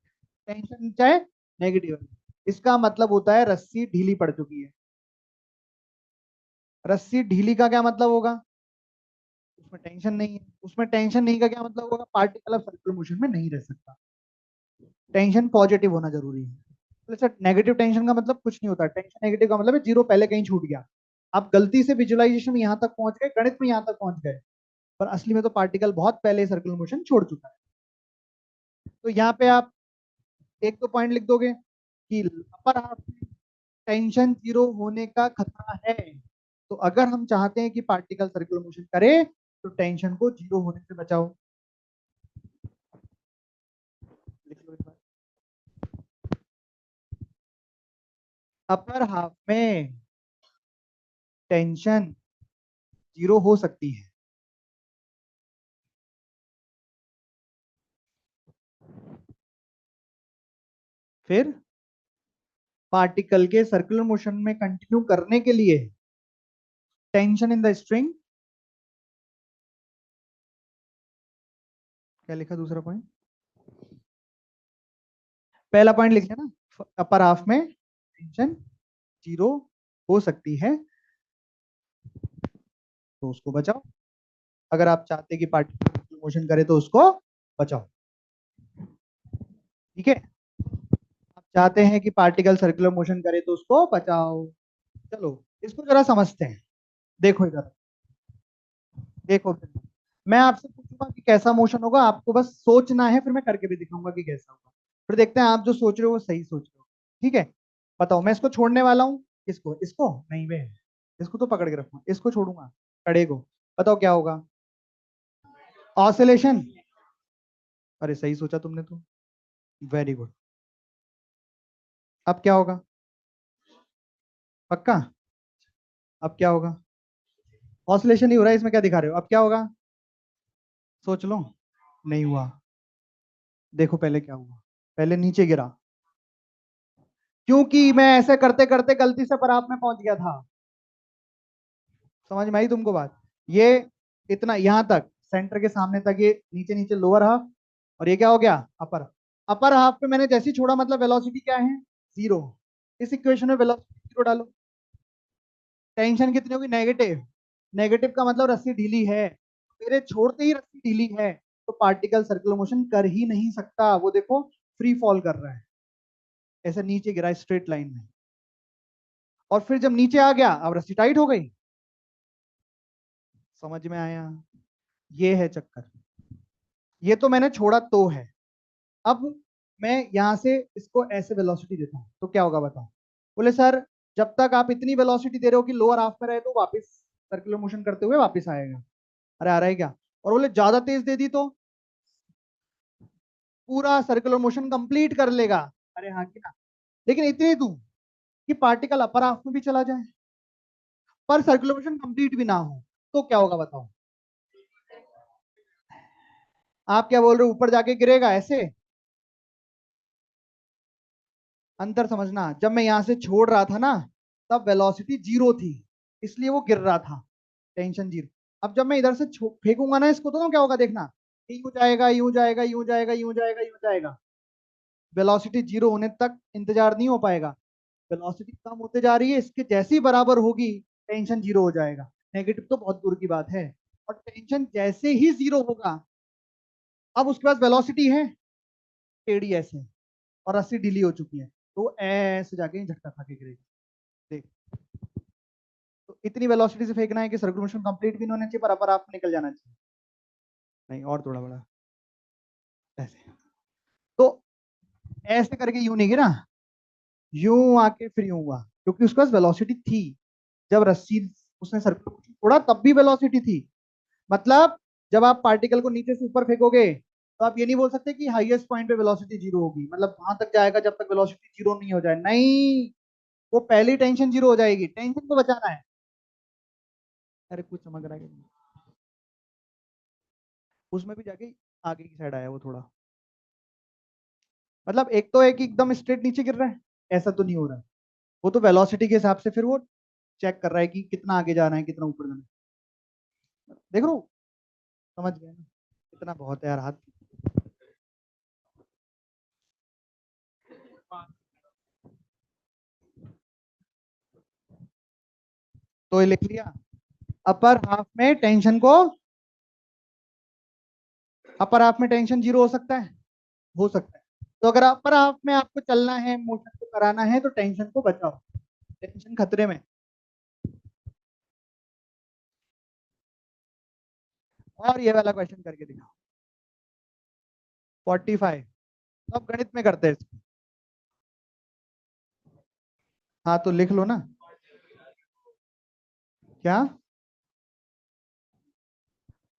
टेंशन चाहे नेगेटिव आ जाए, इसका मतलब होता है रस्सी ढीली पड़ चुकी है। रस्सी ढीली का क्या मतलब होगा, उसमें टेंशन नहीं है, उसमें टेंशन नहीं का क्या मतलब होगा, पार्टिकल अब सर्कुलर मोशन में नहीं रह सकता, टेंशन पॉजिटिव होना जरूरी है। तो सर नेगेटिव टेंशन का मतलब कुछ नहीं होता, टेंशन नेगेटिव का मतलब है जीरो पहले कहीं छूट गया, आप गलती से विजुअलाइजेशन में यहाँ तक पहुंच गए, गणित में यहाँ तक पहुंच गए, पर असली में तो पार्टिकल बहुत पहले सर्कुलर मोशन छोड़ चुका है। तो यहाँ पे आप एक तो पॉइंट लिख दोगे कि अपर हाफ में टेंशन जीरो होने का खतरा है, तो अगर हम चाहते हैं कि पार्टिकल सर्कुलर मोशन करे तो टेंशन को जीरो होने से बचाओ। लिख लो एक बार, अपर हाफ में टेंशन जीरो हो सकती है, फिर पार्टिकल के सर्कुलर मोशन में कंटिन्यू करने के लिए टेंशन इन द स्ट्रिंग, क्या लिखा दूसरा पॉइंट, पहला पॉइंट लिख लेना, अपर हाफ में टेंशन जीरो हो सकती है तो उसको बचाओ, अगर आप चाहते हैं कि पार्टिकल मोशन करे तो उसको बचाओ। ठीक है, आप चाहते हैं कि पार्टिकल सर्कुलर मोशन करे तो उसको बचाओ। चलो इसको जरा समझते हैं, देखो इधर, देखो फिर मैं आपसे पूछूंगा कि कैसा मोशन होगा, आपको बस सोचना है, फिर मैं करके भी दिखाऊंगा कि कैसा होगा। फिर देखते हैं आप जो सोच रहे हो वो सही सोच रहे हो। ठीक है, बताओ। मैं इसको छोड़ने वाला हूँ, इसको इसको नहीं, मैं इसको तो पकड़ के रखूंगा, इसको छोड़ूंगा, कड़े को। बताओ क्या होगा? ऑसिलेशन। अरे सही सोचा तुमने तो, वेरी गुड। अब क्या होगा? पक्का? अब क्या होगा? ऑसिलेशन ही हो रहा है, इसमें क्या दिखा रहे हो? अब क्या होगा? सोच लो। नहीं हुआ। देखो पहले क्या हुआ, पहले नीचे गिरा, क्योंकि मैं ऐसे करते करते गलती से पराप में पहुंच गया था। समझ में आई तुमको बात? ये इतना यहां तक, सेंटर के सामने तक, ये नीचे नीचे लोअर हाफ, और ये क्या हो गया? अपर। अपर हाफ पे मैंने जैसे ही छोड़ा, मतलब वेलोसिटी क्या है? जीरो। इस इक्वेशन में वेलोसिटी जीरो डालो। टेंशन कितनी होगी? नेगेटिव। नेगेटिव का मतलब रस्सी ढीली है, मेरे छोड़ते ही रस्सी ढीली है, तो पार्टिकल सर्कुलर मोशन कर ही नहीं सकता। वो देखो फ्री फॉल कर रहा है, ऐसे नीचे गिरा स्ट्रेट लाइन में। और फिर जब नीचे आ गया, अब रस्सी टाइट हो गई। समझ में आया? ये है चक्कर। ये तो मैंने छोड़ा तो है। अब मैं यहां से इसको ऐसे वेलोसिटी देता हूं तो क्या होगा बताओ? बोले सर, जब तक आप इतनी वेलोसिटी दे रहे हो कि लोअर हाफ में रहे, तो वापस सर्कुलर मोशन करते हुए वापस आएगा। अरे आ रहा है क्या? और बोले ज्यादा तेज दे दी तो पूरा सर्कुलर मोशन कंप्लीट कर लेगा। अरे हाँ कि ना? लेकिन इतनी दूर कि पार्टिकल अपर हाफ में भी चला जाए, पर सर्कुलर मोशन कंप्लीट भी ना हो, तो क्या होगा बताओ? आप क्या बोल रहे हो? ऊपर जाके गिरेगा ऐसे? अंतर समझना, जब मैं यहां से छोड़ रहा था ना, तब वेलोसिटी जीरो थी, इसलिए वो गिर रहा था, टेंशन जीरो। अब जब मैं इधर से फेंकूंगा ना इसको, तो ना क्या होगा देखना, यूं जाएगा, यूं जाएगा, यूं जाएगा, यूं जाएगा, यूं जाएगा। वेलोसिटी जीरो होने तक इंतजार नहीं हो पाएगा। वेलोसिटी कम होते जा रही है, इसके जैसी बराबर होगी, टेंशन जीरो हो जाएगा। नेगेटिव तो बहुत दूर की बात है। और टेंशन जैसे ही जीरो होगा, अब उसके पास वेलोसिटी है, टेढ़ी ऐसे, और रस्सी ढीली हो चुकी है, तो ऐसे जाके झटका खा के गिरेगी। देख, तो इतनी वेलोसिटी से फेंकना है कि सर्कुलर मोशन कंप्लीट भी नहीं होना चाहिए, पर अपर आप निकल जाना चाहिए। नहीं, और थोड़ा बड़ा, ऐसे। तो ऐसे करके यूं नहीं गिरा, यूं आके फिर यूं हुआ, क्योंकि उसके पास वेलोसिटी थी। जब रस्सी उसने सर्कुलर मोशन छोड़ा, तब भी वेलोसिटी थी। मतलब जब आप पार्टिकल को नीचे से ऊपर फेंकोगे, तो आप ये नहीं बोल सकते कि हाईएस्ट पॉइंट पे वेलोसिटी जीरो होगी, मतलब वहां तक जाएगा जब तक वेलोसिटी जीरो नहीं हो जाए। नहीं, वो पहली टेंशन जीरो हो जाएगी, टेंशन को बचाना है। अरे कुछ समझ रहा है कि नहीं? उसमें भी जाके आगे की साइड आया वो थोड़ा, मतलब एक तो है कि एकदम स्ट्रेट नीचे गिर रहा है, ऐसा तो नहीं हो रहा है। वो तो वेलोसिटी के हिसाब से फिर वो चेक कर रहा है कि कितना आगे जाना है, कितना ऊपर जाना है। देख लो, समझ गए ना? इतना बहुत है यार, हाथ। तो ये लिख लिया, अपर हाफ में टेंशन को, अपर हाफ में टेंशन जीरो हो सकता है? हो सकता है। तो अगर अपर हाफ में आपको चलना है, मोशन को कराना है, तो टेंशन को बचाओ, टेंशन खतरे में। और ये वाला क्वेश्चन करके दिखाओ। 45। तो अब गणित में करते हैं इसको। हाँ तो लिख लो ना। क्या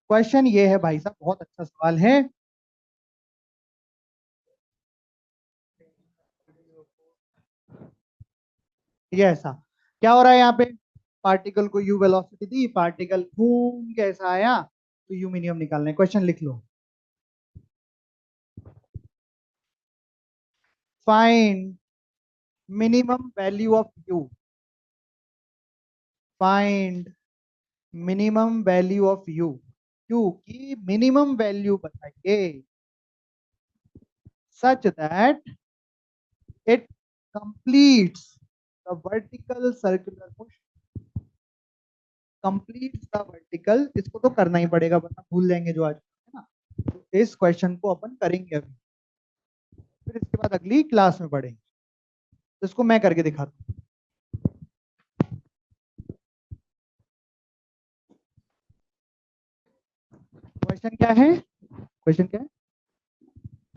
क्वेश्चन? ये है भाई साहब, बहुत अच्छा सवाल है। ये ऐसा क्या हो रहा है यहाँ पे? पार्टिकल को यू वेलोसिटी दी, पार्टिकल घूम के ऐसा आया, तो यू मिनिमम निकालना है। क्वेश्चन लिख लो। Find minimum value of U. Find minimum value of U. U की मिनिमम वैल्यू बताइए, such that it completes the vertical circular motion. Completes the vertical, इसको तो करना ही पड़ेगा वरना भूल जाएंगे जो आज, है ना? तो इस क्वेश्चन को अपन करेंगे अभी, फिर इसके बाद अगली क्लास में पढ़ेंगे। तो इसको मैं करके दिखाता हूँ। क्वेश्चन क्या है? क्वेश्चन क्या है?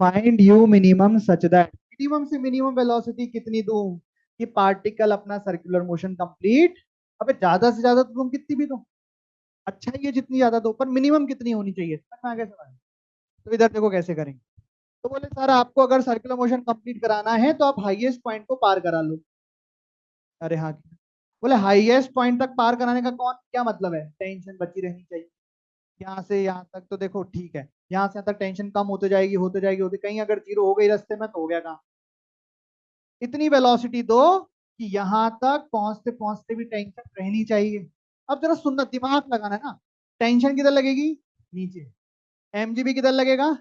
Find you minimum such that, minimum से मिनिमम वेलोसिटी कितनी दूं कि पार्टिकल अपना सर्कुलर मोशन कंप्लीट। अबे ज्यादा से ज्यादा तो तुम कितनी भी दो, अच्छा ही है जितनी ज्यादा दो, पर मिनिमम कितनी होनी चाहिए, समझ में आ गया सवाल। तो इधर देखो कैसे करेंगे। तो बोले सर आपको अगर सर्कुलर मोशन कंप्लीट कराना है तो आप हाईएस्ट पॉइंट को पार करा लो। अरे हाँ, बोले हाईएस्ट पॉइंट तक पार कराने का कौन क्या मतलब है, टेंशन बची रहनी चाहिए। यहाँ से यहाँ तक तो देखो ठीक है, यहाँ से यहाँ तक टेंशन कम होते जाएगी होते जाएगी होते, कहीं अगर जीरो हो गई रास्ते में तो हो गया काम। इतनी वेलोसिटी दो कि यहाँ तक पहुंचते पहुंचते भी टेंशन रहनी चाहिए। अब जरा सुनना, दिमाग लगाना है ना। टेंशन किधर लगेगी, नीचे। एमजी भी किधर लगेगा,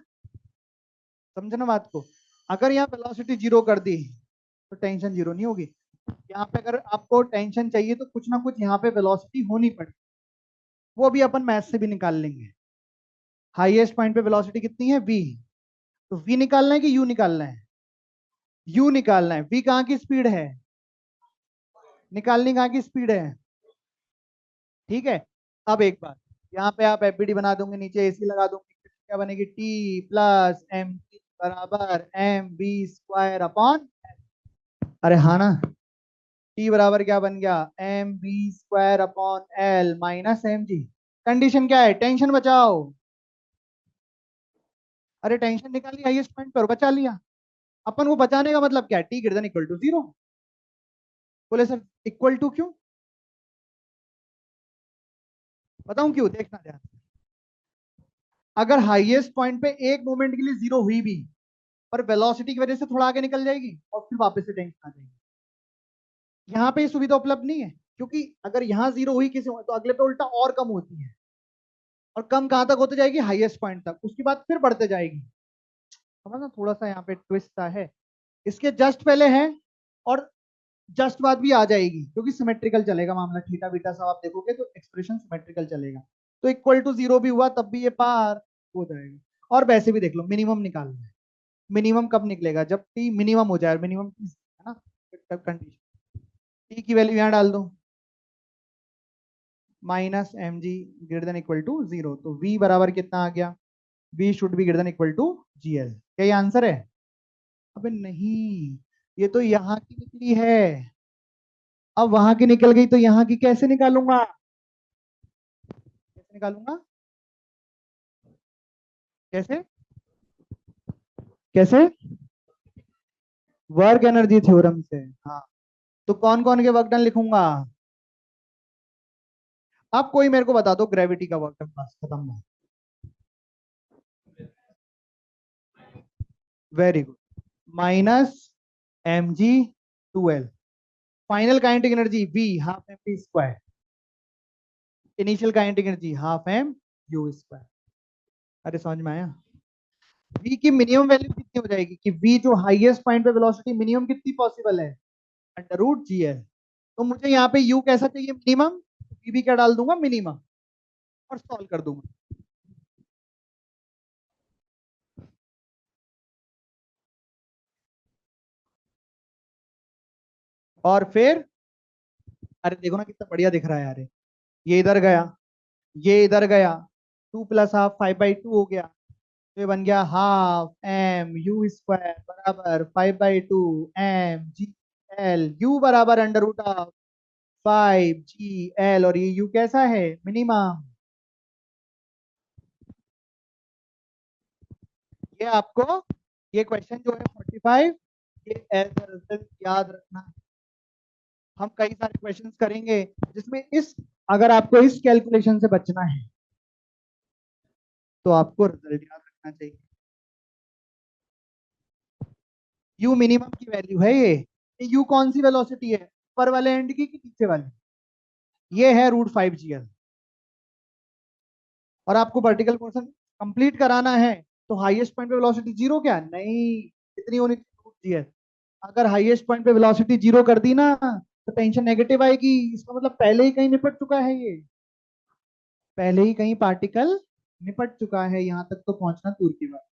समझे ना बात को। अगर यहाँ वेलोसिटी जीरो कर दी तो टेंशन जीरो नहीं होगी। यहाँ पे अगर आपको टेंशन चाहिए तो कुछ ना कुछ यहाँ पे वेलोसिटी होनी पड़ेगी, वो भी अपन मैथ से भी निकाल लेंगे। हाईएस्ट पॉइंट पे वेलोसिटी कितनी है, वी। तो वी निकालना है कि यू निकालना है, यू निकालना है। वी कहाँ की स्पीड है, निकालनी कहाँ की स्पीड है, ठीक है। अब एक बात, यहाँ पे आप एफबीडी बना दोगे, नीचे एसी लगा दोगे, क्या बनेगी, टी प्लस एम बराबर एम बी स्क्वायर अपॉन। अरे हाँ ना, टी बराबर क्या बन गया, M B square upon L minus M G. Condition क्या है, टेंशन बचाओ। अरे टेंशन निकाली हाईएस्ट पॉइंट पर, बचा लिया। अपन को बचाने का मतलब क्या है, T greater than equal to zero. बोले सर इक्वल टू क्यों, बताऊं क्यों, देखना ध्यान। अगर हाईएस्ट पॉइंट पे एक मोमेंट के लिए जीरो हुई भी, पर वेलोसिटी की वजह से थोड़ा आगे निकल जाएगी और फिर वापस से टेंशन आ जाएगी। यहाँ पे ये सुविधा उपलब्ध नहीं है, क्योंकि अगर यहाँ जीरो हुई किसी तो अगले पे उल्टा और कम होती है। और कम कहाँ तक होते जाएगी, हाईएस्ट पॉइंट तक, उसके बाद फिर बढ़ते जाएगी। समझना, थोड़ा सा यहाँ पे ट्विस्ट सा है। इसके जस्ट पहले है और जस्ट बाद भी आ जाएगी, क्योंकि सिमेट्रिकल चलेगा मामला, थीटा बीटा सब आप देखोगे तो एक्सप्रेशन सिमेट्रिकल चलेगा। तो इक्वल टू जीरो भी हुआ तब भी ये पार हो जाएगा। और वैसे भी देख लो, मिनिमम निकालना है। मिनिमम कब निकलेगा, जब टी मिनिमम हो जाए, मिनिमम है ना, कंडीशन। टी की वैल्यू यहाँ डाल दो, minus M G greater than equal to zero. तो वी बराबर कितना आ गया, V should be greater than equal to G L. क्या ये आंसर है, अबे नहीं, ये तो यहाँ की निकली है। अब वहां की निकल गई तो यहाँ की कैसे निकालूंगा, कैसे निकालूंगा, कैसे, कैसे, वर्क एनर्जी थ्योरम से। हाँ, तो कौन कौन के वर्क डन लिखूंगा, आप कोई मेरे को बता दो ग्रेविटी का वर्क डन, बस खत्म हुआ। Very good, minus M G two L. Final kinetic energy V half M P square, initial kinetic energy half M U square. अरे समझ में आया। वी की मिनिमम वैल्यू कितनी हो जाएगी, कि वी जो हाईएस्ट पॉइंट पे वेलोसिटी मिनिमम कितनी पॉसिबल है, अंडर रूट जी एल। तो मुझे यहाँ पे यू कैसा चाहिए, मिनिमम, वी भी क्या डाल दूंगा, मिनिमम, और सॉल्व कर दूंगा। और फिर, अरे देखो ना कितना बढ़िया दिख रहा है यार, ये इधर गया, ये इधर गया, टू प्लस हाफ 5/2 हो गया। तो ये बन गया हाफ एम यू स्क्वायर बराबर 5/2 एम जी एल, यू बराबर अंडर रूट ऑफ 5 GL, और ये यू कैसा है, मिनिमम। ये आपको, ये क्वेश्चन जो है 45, ये एज रिजल्ट याद रखना। हम कई सारे क्वेश्चंस करेंगे जिसमें इस, अगर आपको इस कैलकुलेशन से बचना है तो आपको रिजल्ट याद रखना चाहिए। यू मिनिमम की वैल्यू है ये यू कौन सी वेलोसिटी है, ऊपर वाले एंड की कि नीचे वाले, ये है √5 GL। और आपको वर्टिकल पोर्शन कंप्लीट कराना है तो हाईएस्ट पॉइंट पे वेलोसिटी जीरो, क्या नहीं, कितनी होनी चाहिए, √GL। अगर हाईएस्ट पॉइंट पे वेलोसिटी जीरो कर दी ना तो टेंशन नेगेटिव आएगी, इसका मतलब पहले ही कहीं निपट चुका है ये, पहले ही कहीं पार्टिकल निपट चुका है, यहाँ तक तो पहुंचना दूर की बात।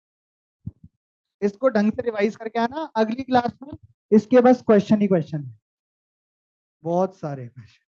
इसको ढंग से रिवाइज करके आना, अगली क्लास में इसके बस क्वेश्चन ही क्वेश्चन है, बहुत सारे क्वेश्चन।